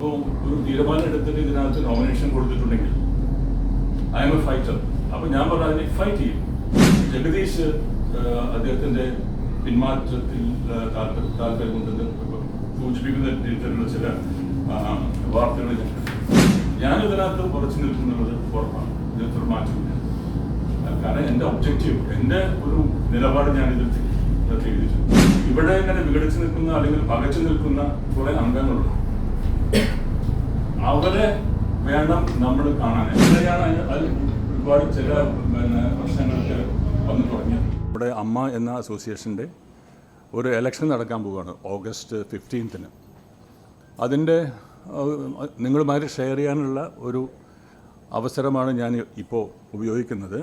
അപ്പോൾ ഒരു തീരുമാനം എടുത്തിട്ട് ഇതിനകത്ത് നോമിനേഷൻ കൊടുത്തിട്ടുണ്ടെങ്കിൽ ഐ എം എ ഫൈറ്റർ. അപ്പോൾ ഞാൻ പറഞ്ഞ അതിനെ ഫൈറ്റ് ചെയ്യും. ജഗദീഷ് അദ്ദേഹത്തിൻ്റെ പിന്മാറ്റത്തിൽ താല്പര്യമുണ്ടെന്ന് സൂചിപ്പിക്കുന്ന രീതിയിലുള്ള ചില വാർത്തകൾ ഞാനിതിനകത്ത് ഉറച്ചു നിൽക്കുന്നുള്ളത് ഉറപ്പാണ്. ഇതിനകത്തൊരു മാറ്റമില്ല. കാരണം എൻ്റെ ഒബ്ജക്റ്റീവ്, എൻ്റെ ഒരു നിലപാട് ഞാനിതിൽ സ്വീകരിച്ചു. ഇവിടെ ഇങ്ങനെ വിഘടിച്ച് നിൽക്കുന്ന അല്ലെങ്കിൽ പകച്ചു നിൽക്കുന്ന കുറെ അംഗങ്ങളുണ്ട്. അവരെ വേണം നമ്മൾ കാണാൻ. എങ്ങനെയാണ് അതിൽ ഒരുപാട് ചില പ്രശ്നങ്ങളൊക്കെ വന്നു തുടങ്ങിയത്. ഇവിടെ അമ്മ എന്ന അസോസിയേഷൻ്റെ ഒരു ഇലക്ഷൻ നടക്കാൻ പോവുകയാണ് ഓഗസ്റ്റ് 15. അതിൻ്റെ നിങ്ങളുമായിട്ട് ഷെയർ ചെയ്യാനുള്ള ഒരു അവസരമാണ് ഞാൻ ഇപ്പോൾ ഉപയോഗിക്കുന്നത്.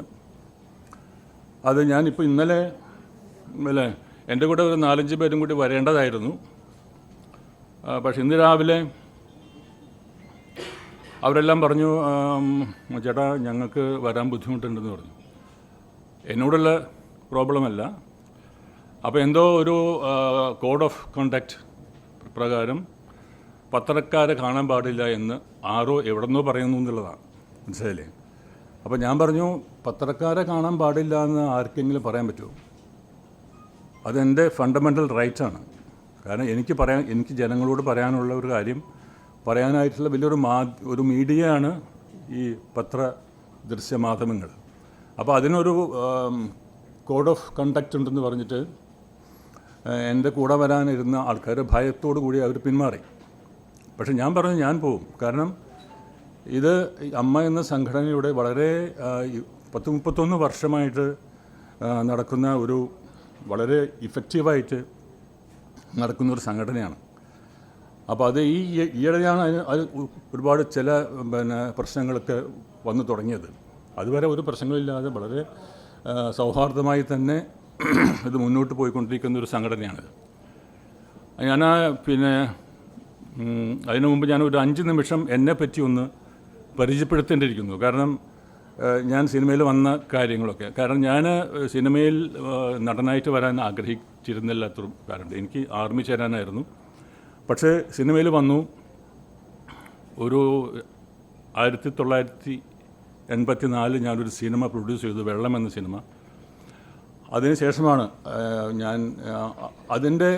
അത് ഞാനിപ്പോൾ ഇന്നലെ അല്ലേ എൻ്റെ കൂടെ ഒരു 4-5 പേരും കൂടി വരേണ്ടതായിരുന്നു. പക്ഷെ ഇന്ന് രാവിലെ അവരെല്ലാം പറഞ്ഞു, ചേട്ടാ ഞങ്ങൾക്ക് വരാൻ ബുദ്ധിമുട്ടുണ്ടെന്ന് പറഞ്ഞു. എന്നോടുള്ള പ്രോബ്ലമല്ല. അപ്പോൾ എന്തോ ഒരു കോഡ് ഓഫ് കോണ്ടക്റ്റ് പ്രകാരം പത്രക്കാരെ കാണാൻ പാടില്ല എന്ന് ആരോ എവിടെന്നോ പറയുന്നു എന്നുള്ളതാണ്. മനസ്സിലായില്ലേ? അപ്പോൾ ഞാൻ പറഞ്ഞു, പത്രക്കാരെ കാണാൻ പാടില്ല എന്ന് ആർക്കെങ്കിലും പറയാൻ പറ്റുമോ? അതെൻ്റെ ഫണ്ടമെൻ്റൽ റൈറ്റാണ്. കാരണം എനിക്ക് ജനങ്ങളോട് പറയാനുള്ള ഒരു കാര്യം പറയാനായിട്ടുള്ള വലിയൊരു ഒരു മീഡിയയാണ് ഈ ദൃശ്യമാധ്യമങ്ങൾ. അപ്പോൾ അതിനൊരു കോഡ് ഓഫ് കണ്ടക്റ്റ് ഉണ്ടെന്ന് പറഞ്ഞിട്ട് എൻ്റെ കൂടെ വരാനിരുന്ന ആൾക്കാർ ഭയത്തോടു കൂടി അവർ പിന്മാറി. പക്ഷെ ഞാൻ പറഞ്ഞു ഞാൻ പോവും. കാരണം ഇത് അമ്മ എന്ന സംഘടനയുടെ വളരെ 30-31 വർഷമായിട്ട് നടക്കുന്ന ഒരു വളരെ ഇഫക്റ്റീവായിട്ട് നടക്കുന്നൊരു സംഘടനയാണ്. അപ്പോൾ അത് ഈയിടെയാണ് അത് ഒരുപാട് ചില പ്രശ്നങ്ങളൊക്കെ വന്നു തുടങ്ങിയത്. അതുവരെ ഒരു പ്രശ്നങ്ങളില്ലാതെ വളരെ സൗഹാർദ്ദമായി തന്നെ ഇത് മുന്നോട്ട് പോയിക്കൊണ്ടിരിക്കുന്ന ഒരു സംഘടനയാണിത്. ഞാൻ അതിനു മുമ്പ് ഞാൻ ഒരു 5 നിമിഷം എന്നെപ്പറ്റി ഒന്ന് പരിചയപ്പെടുത്തേണ്ടിയിരിക്കുന്നു. കാരണം ഞാൻ സിനിമയിൽ വന്ന കാര്യങ്ങളൊക്കെ, കാരണം ഞാൻ സിനിമയിൽ നടനായിട്ട് വരാൻ ആഗ്രഹിച്ചിരുന്നില്ലാത്തൊരു കാര്യമുണ്ട്. എനിക്ക് ആർമി ചേരാനായിരുന്നു. പക്ഷേ സിനിമയിൽ വന്നു. ഒരു 1984 ഞാനൊരു സിനിമ പ്രൊഡ്യൂസ് ചെയ്തു, വെള്ളം എന്ന സിനിമ. അതിനുശേഷമാണ് ഞാൻ അതിൻ്റെ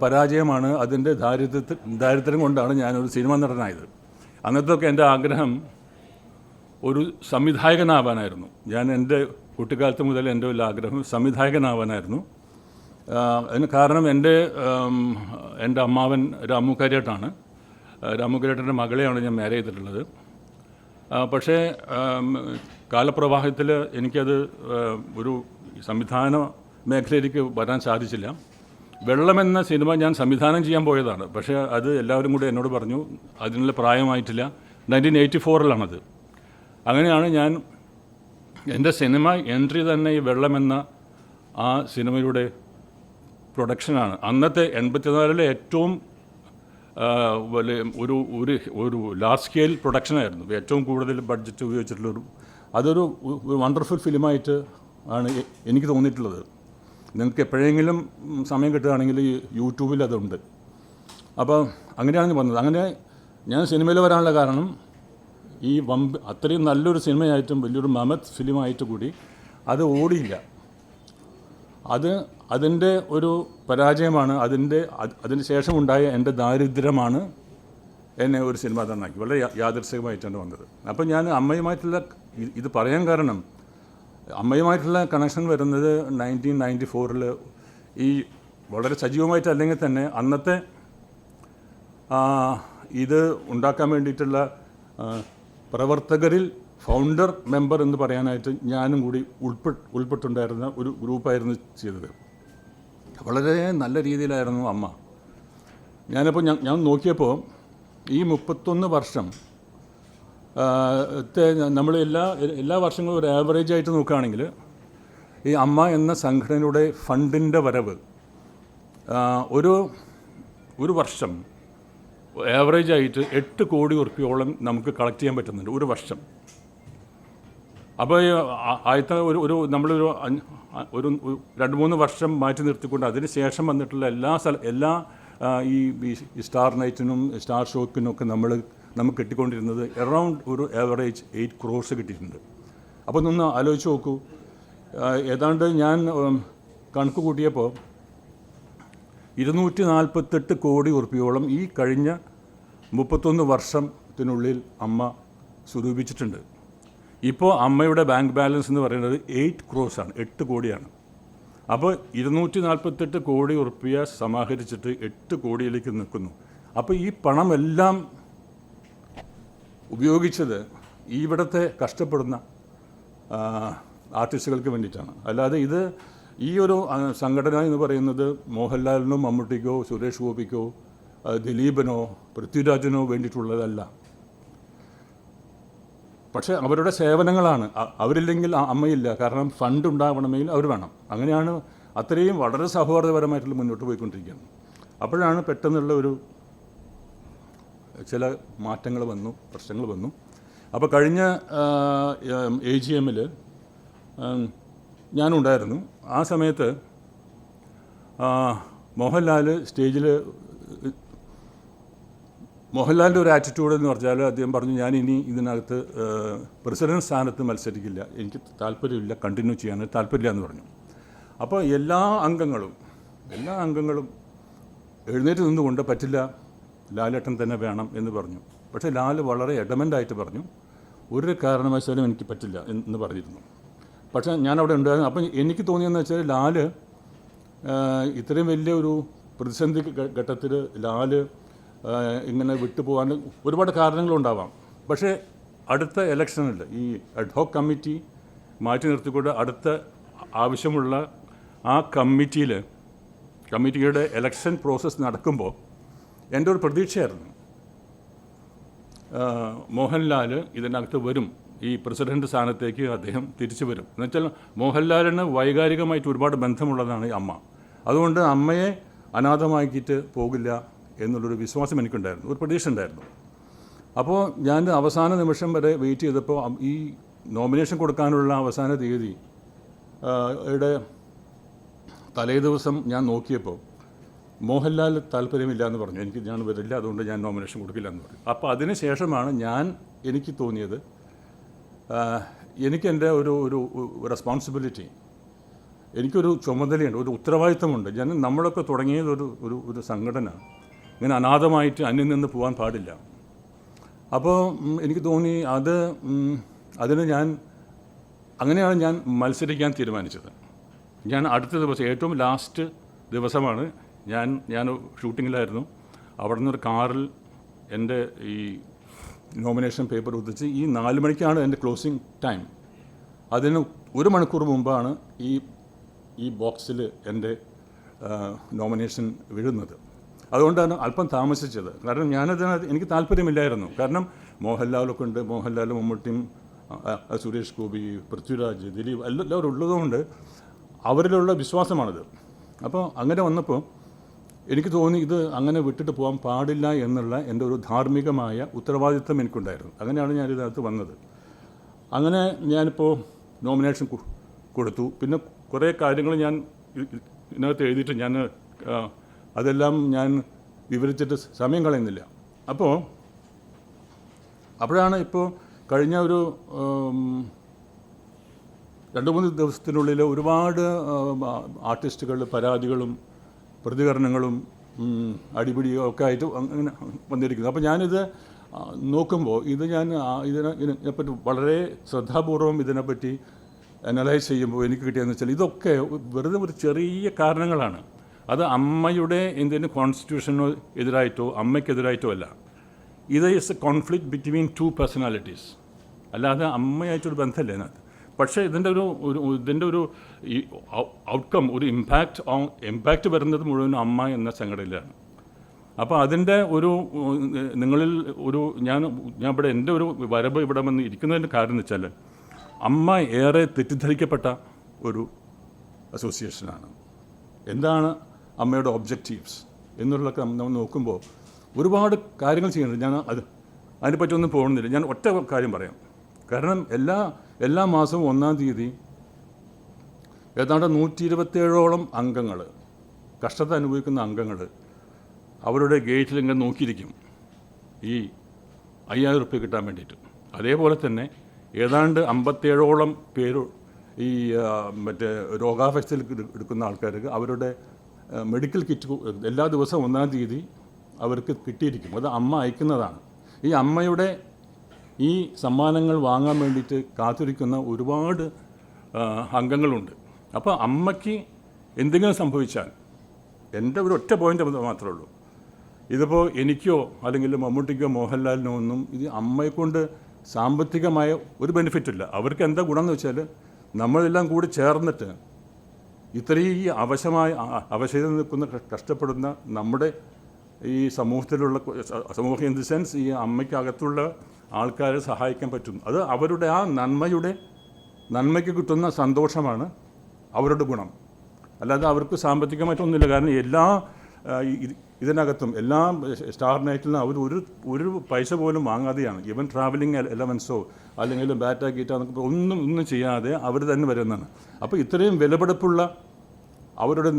പരാജയമാണ്, അതിൻ്റെ ദാരിദ്ര്യം കൊണ്ടാണ് ഞാനൊരു സിനിമ നടനായത്. അന്നത്തൊക്കെ എൻ്റെ ആഗ്രഹം ഒരു സംവിധായകനാവാനായിരുന്നു. ഞാൻ എൻ്റെ കുട്ടിക്കാലത്ത് മുതൽ എൻ്റെ ഒരു ആഗ്രഹം സംവിധായകനാവാനായിരുന്നു. അതിന് കാരണം എൻ്റെ അമ്മാവൻ രാമു കാര്യേട്ടാണ്. രാമു കാര്യേട്ടൻ്റെ മകളെയാണ് ഞാൻ മാരേജ് ചെയ്തിട്ടുള്ളത്. പക്ഷേ കാലപ്രവാഹത്തിൽ എനിക്കത് ഒരു സംവിധാന മേഖലയിലേക്ക് വരാൻ സാധിച്ചില്ല. വെള്ളമെന്ന സിനിമ ഞാൻ സംവിധാനം ചെയ്യാൻ പോയതാണ്. പക്ഷേ അത് എല്ലാവരും കൂടി എന്നോട് പറഞ്ഞു അതിനുള്ള പ്രായമായിട്ടില്ല. 1984-ലാണത്. അങ്ങനെയാണ് ഞാൻ എൻ്റെ സിനിമ എൻട്രി തന്നെ ഈ വെള്ളമെന്ന ആ സിനിമയുടെ പ്രൊഡക്ഷനാണ്. അന്നത്തെ 84-ലെ ഏറ്റവും വലിയ ഒരു ലാർജ് സ്കെയിൽ പ്രൊഡക്ഷനായിരുന്നു. ഏറ്റവും കൂടുതൽ ബഡ്ജറ്റ് ഉപയോഗിച്ചിട്ടുള്ളൊരു അതൊരു വണ്ടർഫുൾ ഫിലിമായിട്ട് ആണ് എനിക്ക് തോന്നിയിട്ടുള്ളത്. നിങ്ങൾക്ക് എപ്പോഴെങ്കിലും സമയം കിട്ടുകയാണെങ്കിൽ യൂട്യൂബിൽ അതുണ്ട്. അപ്പോൾ അങ്ങനെയാണ് വന്നത്. അങ്ങനെ ഞാൻ സിനിമയിൽ വരാനുള്ള കാരണം ഈ അത്രയും നല്ലൊരു സിനിമയായിട്ടും വലിയൊരു മമത് ഫിലിമായിട്ട് കൂടി അത് ഓടിയില്ല. അതിൻ്റെ ഒരു പരാജയമാണ്. അതിന് ശേഷമുണ്ടായ എൻ്റെ ദാരിദ്ര്യമാണ് എന്നെ ഒരു സിനിമ തന്നാക്കി. വളരെ യാദൃശ്ചികമായിട്ടാണ് വന്നത്. അപ്പോൾ ഞാൻ അമ്മയുമായിട്ടുള്ള ഇത് പറയാൻ കാരണം അമ്മയുമായിട്ടുള്ള കണക്ഷൻ വരുന്നത് 1994 ഈ വളരെ സജീവമായിട്ട് അല്ലെങ്കിൽ തന്നെ അന്നത്തെ ഇത് ഉണ്ടാക്കാൻ വേണ്ടിയിട്ടുള്ള പ്രവർത്തകരിൽ ഫൗണ്ടർ മെമ്പർ എന്ന് പറയാനായിട്ട് ഞാനും കൂടി ഉൾപ്പെട്ടുണ്ടായിരുന്ന ഒരു ഗ്രൂപ്പായിരുന്നു ചെയ്തത്. വളരെ നല്ല രീതിയിലായിരുന്നു അമ്മ. ഞാൻ നോക്കിയപ്പോൾ ഈ 31 വർഷം നമ്മൾ എല്ലാ വർഷങ്ങളും ഒരു ആവറേജ് ആയിട്ട് നോക്കുകയാണെങ്കിൽ ഈ അമ്മ എന്ന സംഘടനയുടെ ഫണ്ടിൻ്റെ വരവ് ഒരു വർഷം ആവറേജായിട്ട് 8 കോടി ഉറുപ്പിയോളം നമുക്ക് കളക്ട് ചെയ്യാൻ പറ്റുന്നുണ്ട് ഒരു വർഷം. അപ്പോൾ ആദ്യത്തെ നമ്മളൊരു 2-3 വർഷം മാറ്റി നിർത്തിക്കൊണ്ട് അതിന് ശേഷം വന്നിട്ടുള്ള എല്ലാ ഈ സ്റ്റാർ നൈറ്റിനും സ്റ്റാർ ഷോക്കിനും ഒക്കെ നമുക്ക് കിട്ടിക്കൊണ്ടിരുന്നത് അറൗണ്ട് ഒരു ആവറേജ് 8 crores കിട്ടിയിട്ടുണ്ട്. അപ്പോൾ ഒന്ന് ആലോചിച്ച് നോക്കൂ, ഏതാണ്ട് ഞാൻ കണക്ക് കൂട്ടിയപ്പോൾ 248 കോടി ഉറുപ്പിയോളം ഈ കഴിഞ്ഞ 31 വർഷത്തിനുള്ളിൽ അമ്മ സ്വരൂപിച്ചിട്ടുണ്ട്. ഇപ്പോൾ അമ്മയുടെ ബാങ്ക് ബാലൻസ് എന്ന് പറയുന്നത് 8 crores ആണ്, 8 കോടിയാണ്. അപ്പോൾ 248 കോടി ഉറുപ്പിക സമാഹരിച്ചിട്ട് 8 കോടിയിലേക്ക് നിൽക്കുന്നു. അപ്പോൾ ഈ പണമെല്ലാം ഉപയോഗിച്ചത് ഇവിടുത്തെ കഷ്ടപ്പെടുന്ന ആർട്ടിസ്റ്റുകൾക്ക് വേണ്ടിയിട്ടാണ്. അല്ലാതെ ഈ ഒരു സംഘടന എന്ന് പറയുന്നത് മോഹൻലാലിനോ മമ്മൂട്ടിക്കോ സുരേഷ് ഗോപിക്കോ ദിലീപിനോ പൃഥ്വിരാജിനോ വേണ്ടിയിട്ടുള്ളതല്ല. പക്ഷേ അവരുടെ സേവനങ്ങളാണ്. അവരില്ലെങ്കിൽ അമ്മയില്ല. കാരണം ഫണ്ട് ഉണ്ടാവണമെങ്കിൽ അവർ വേണം. അങ്ങനെയാണ് അത്രയും വളരെ സൗഹാർദ്ദപരമായിട്ടുള്ള മുന്നോട്ട് പോയിക്കൊണ്ടിരിക്കുകയാണ്. അപ്പോഴാണ് പെട്ടെന്നുള്ള ചില മാറ്റങ്ങൾ വന്നു, പ്രശ്നങ്ങൾ വന്നു. അപ്പോൾ കഴിഞ്ഞ AGM-ൽ ഞാനുണ്ടായിരുന്നു. ആ സമയത്ത് മോഹൻലാലിൻ്റെ ഒരു ആറ്റിറ്റ്യൂഡ് എന്ന് പറഞ്ഞാൽ അദ്ദേഹം പറഞ്ഞു, ഞാനിനി ഇതിനകത്ത് പ്രസിഡന്റ് സ്ഥാനത്ത് മത്സരിക്കില്ല, എനിക്ക് താല്പര്യമില്ല, കണ്ടിന്യൂ ചെയ്യാൻ താല്പര്യമില്ല എന്ന് പറഞ്ഞു. അപ്പോൾ എല്ലാ അംഗങ്ങളും എഴുന്നേറ്റ് നിന്നുകൊണ്ട് പറ്റില്ല, ലാലേട്ടൻ തന്നെ വേണം എന്ന് പറഞ്ഞു. പക്ഷേ ലാൽ വളരെ എഡമൻ്റായിട്ട് പറഞ്ഞു, ഒരു കാരണവശാലും എനിക്ക് പറ്റില്ല എന്ന് പറഞ്ഞിരുന്നു. പക്ഷേ ഞാനവിടെ ഉണ്ടായിരുന്നു. അപ്പം എനിക്ക് തോന്നിയെന്ന് വെച്ചാൽ ലാൽ ഇത്രയും വലിയ ഒരു പ്രതിസന്ധി ഘട്ടത്തിൽ ലാൽ ഇങ്ങനെ വിട്ടുപോകാൻ ഒരുപാട് കാരണങ്ങളുണ്ടാവാം. പക്ഷേ അടുത്ത ഇലക്ഷനിൽ ഈ അഡ്ഹോക്ക് കമ്മിറ്റി മാറ്റി നിർത്തിക്കൊണ്ട് അടുത്ത ആവശ്യമുള്ള ആ കമ്മിറ്റിയുടെ ഇലക്ഷൻ പ്രോസസ്സ് നടക്കുമ്പോൾ എൻ്റെ ഒരു പ്രതീക്ഷയായിരുന്നു മോഹൻലാൽ ഇതിനകത്ത് വരും, ഈ പ്രസിഡന്റ് സ്ഥാനത്തേക്ക് അദ്ദേഹം തിരിച്ചു വരും. എന്നുവെച്ചാൽ മോഹൻലാലിന് വൈകാരികമായിട്ട് ഒരുപാട് ബന്ധമുള്ളതാണ് ഈ അമ്മ. അതുകൊണ്ട് അമ്മയെ അനാഥമാക്കിയിട്ട് പോകില്ല എന്നുള്ളൊരു വിശ്വാസം എനിക്കുണ്ടായിരുന്നു, ഒരു പ്രതീക്ഷ ഉണ്ടായിരുന്നു. അപ്പോൾ ഞാൻ അവസാന നിമിഷം വരെ വെയിറ്റ് ചെയ്തപ്പോൾ ഈ നോമിനേഷൻ കൊടുക്കാനുള്ള അവസാന തീയതി യുടെ തലേ ദിവസം ഞാൻ നോക്കിയപ്പോൾ മോഹൻലാൽ താല്പര്യമില്ല എന്ന് പറഞ്ഞു. ഞാൻ വരില്ല, അതുകൊണ്ട് ഞാൻ നോമിനേഷൻ കൊടുക്കില്ല എന്ന് പറഞ്ഞു. അപ്പോൾ അതിന് ശേഷമാണ് എനിക്ക് തോന്നിയത് എനിക്കെൻ്റെ ഒരു റെസ്പോൺസിബിലിറ്റി, എനിക്കൊരു ചുമതലയുണ്ട്, ഒരു ഉത്തരവാദിത്തമുണ്ട്. നമ്മളൊക്കെ തുടങ്ങിയത് ഒരു സംഘടന ഇങ്ങനെ അനാഥമായിട്ട് അന്യം നിന്ന് പോകാൻ പാടില്ല. അപ്പോൾ എനിക്ക് തോന്നി അങ്ങനെയാണ് ഞാൻ മത്സരിക്കാൻ തീരുമാനിച്ചത്. ഞാൻ അടുത്ത ദിവസം ഏറ്റവും ലാസ്റ്റ് ദിവസമാണ് ഞാൻ ഷൂട്ടിങ്ങിലായിരുന്നു. അവിടെ നിന്നൊരു കാറിൽ എൻ്റെ ഈ നോമിനേഷൻ പേപ്പർ ഒത്തിച്ച് ഈ 4 മണിക്കാണ് എൻ്റെ ക്ലോസിങ് ടൈം. അതിന് 1 മണിക്കൂർ മുമ്പാണ് ഈ ബോക്സിൽ എൻ്റെ നോമിനേഷൻ വീഴുന്നത്. അതുകൊണ്ടാണ് അല്പം താമസിച്ചത്. കാരണം എനിക്ക് താല്പര്യമില്ലായിരുന്നു. കാരണം മോഹൻലാലൊക്കെ ഉണ്ട്, മോഹൻലാൽ മമ്മൂട്ടിയും സുരേഷ് ഗോപി പൃഥ്വിരാജ് ദിലീപ് എല്ലാവരും ഉള്ളതുകൊണ്ട് അവരിലുള്ള വിശ്വാസമാണിത്. അപ്പോൾ അങ്ങനെ വന്നപ്പോൾ എനിക്ക് തോന്നി ഇത് അങ്ങനെ വിട്ടിട്ട് പോകാൻ പാടില്ല എന്നുള്ള എൻ്റെ ഒരു ധാർമ്മികമായ ഉത്തരവാദിത്വം എനിക്കുണ്ടായിരുന്നു. അങ്ങനെയാണ് ഞാനിതിനകത്ത് വന്നത്. അങ്ങനെ ഞാനിപ്പോൾ നോമിനേഷൻ കൊടുത്തു. പിന്നെ കുറേ കാര്യങ്ങൾ ഞാൻ ഇതിനകത്ത് എഴുതിയിട്ട് അതെല്ലാം ഞാൻ വിവരിച്ചിട്ട് സമയം കളയുന്നില്ല. അപ്പോഴാണ് ഇപ്പോൾ കഴിഞ്ഞ ഒരു 2-3 ദിവസത്തിനുള്ളിൽ ഒരുപാട് ആർട്ടിസ്റ്റുകൾ പരാതികളും പ്രതികരണങ്ങളും അടിപിടിയും ഒക്കെ ആയിട്ട് അങ്ങനെ വന്നിരിക്കുന്നത്. അപ്പോൾ ഞാനിത് നോക്കുമ്പോൾ ഇതിനെപ്പറ്റി വളരെ ശ്രദ്ധാപൂർവം ഇതിനെപ്പറ്റി അനലൈസ് ചെയ്യുമ്പോൾ എനിക്ക് കിട്ടിയതെന്ന് വെച്ചാൽ ഇതൊക്കെ വെറുതെ ഒരു ചെറിയ കാരണങ്ങളാണ്. അത് അമ്മയുടെ എന്തെങ്കിലും കോൺസ്റ്റിറ്റ്യൂഷനോ എതിരായിട്ടോ അമ്മയ്ക്കെതിരായിട്ടോ അല്ല. ഇത് is A conflict between 2 personalities, അല്ലാതെ അമ്മയായിട്ടൊരു ബന്ധമല്ല ഇതിനകത്ത്. പക്ഷേ ഇതിൻ്റെ ഒരു ഔട്ട്കം, ഒരു ഇമ്പാക്റ്റ് വരുന്നത് മുഴുവൻ അമ്മ എന്ന സംഘടനയിലാണ്. അപ്പോൾ അതിൻ്റെ നിങ്ങളിൽ ഞാൻ ഇവിടെ എൻ്റെ ഒരു വരവ് ഇവിടെ വന്ന് ഇരിക്കുന്നതിൻ്റെ കാരണം എന്ന് വെച്ചാൽ അമ്മ ഏറെ തെറ്റിദ്ധരിക്കപ്പെട്ട ഒരു അസോസിയേഷനാണ്. എന്താണ് അമ്മയുടെ ഒബ്ജക്റ്റീവ്സ് എന്നുള്ളതൊക്കെ നമ്മൾ നോക്കുമ്പോൾ ഒരുപാട് കാര്യങ്ങൾ ചെയ്യുന്നുണ്ട്. അതിനെപ്പറ്റിയൊന്നും പോകുന്നില്ല. ഞാൻ ഒറ്റ കാര്യം പറയാം. കാരണം എല്ലാ മാസവും 1-ാം തീയതി ഏതാണ്ട് 127ഓളം അംഗങ്ങൾ, കഷ്ടത അനുഭവിക്കുന്ന അംഗങ്ങൾ അവരുടെ ഗേറ്റിൽ ഇങ്ങനെ നോക്കിയിരിക്കും ഈ 5,000 റുപ്യ കിട്ടാൻ വേണ്ടിയിട്ട്. അതേപോലെ തന്നെ ഏതാണ്ട് 57ഓളം പേര് ഈ മറ്റേ രോഗാവസ്ഥയിൽ എടുക്കുന്ന ആൾക്കാർക്ക് അവരുടെ മെഡിക്കൽ കിറ്റ് എല്ലാ ദിവസവും 1-ാം തീയതി അവർക്ക് കിട്ടിയിരിക്കും. അത് അമ്മ അയക്കുന്നതാണ്. ഈ അമ്മയുടെ ഈ സമ്മാനങ്ങൾ വാങ്ങാൻ വേണ്ടിയിട്ട് കാത്തിരിക്കുന്ന ഒരുപാട് അംഗങ്ങളുണ്ട്. അപ്പോൾ അമ്മയ്ക്ക് എന്തെങ്കിലും സംഭവിച്ചാൽ എൻ്റെ ഒരു ഒറ്റ പോയിൻ്റ് മാത്രമേ ഉള്ളൂ, ഇതിപ്പോൾ എനിക്കോ അല്ലെങ്കിൽ മമ്മൂട്ടിക്കോ മോഹൻലാലിനോ ഒന്നും ഇത് അമ്മയെക്കൊണ്ട് സാമ്പത്തികമായ ഒരു ബെനിഫിറ്റില്ല. അവർക്ക് എന്താ ഗുണമെന്ന് വെച്ചാൽ നമ്മളെല്ലാം കൂടി ചേർന്നിട്ട് ഇത്രയും ഈ അവശതയിൽ നിൽക്കുന്ന കഷ്ടപ്പെടുന്ന നമ്മുടെ ഈ സമൂഹത്തിലുള്ള സമൂഹം ഇൻ ദി സെൻസ് ഈ അമ്മയ്ക്കകത്തുള്ള ആൾക്കാരെ സഹായിക്കാൻ പറ്റും. അത് അവരുടെ ആ നന്മയ്ക്ക് കിട്ടുന്ന സന്തോഷമാണ് അവരുടെ ഗുണം. അല്ലാതെ അവർക്ക് സാമ്പത്തികമായിട്ടൊന്നുമില്ല. കാരണം എല്ലാ ഇതിനകത്തും എല്ലാ സ്റ്റാർ നൈറ്റിൽ നിന്ന് അവർ ഒരു പൈസ പോലും വാങ്ങാതെയാണ് ഈവൻ ട്രാവലിംഗ് എലവൻസോ അല്ലെങ്കിൽ ബാറ്റ ഗീറ്റ എന്നൊക്കെ ഒന്നും ചെയ്യാതെ അവർ തന്നെ വരുന്നതാണ്. അപ്പോൾ ഇത്രയും വിലപിടിപ്പുള്ള അവരുടെ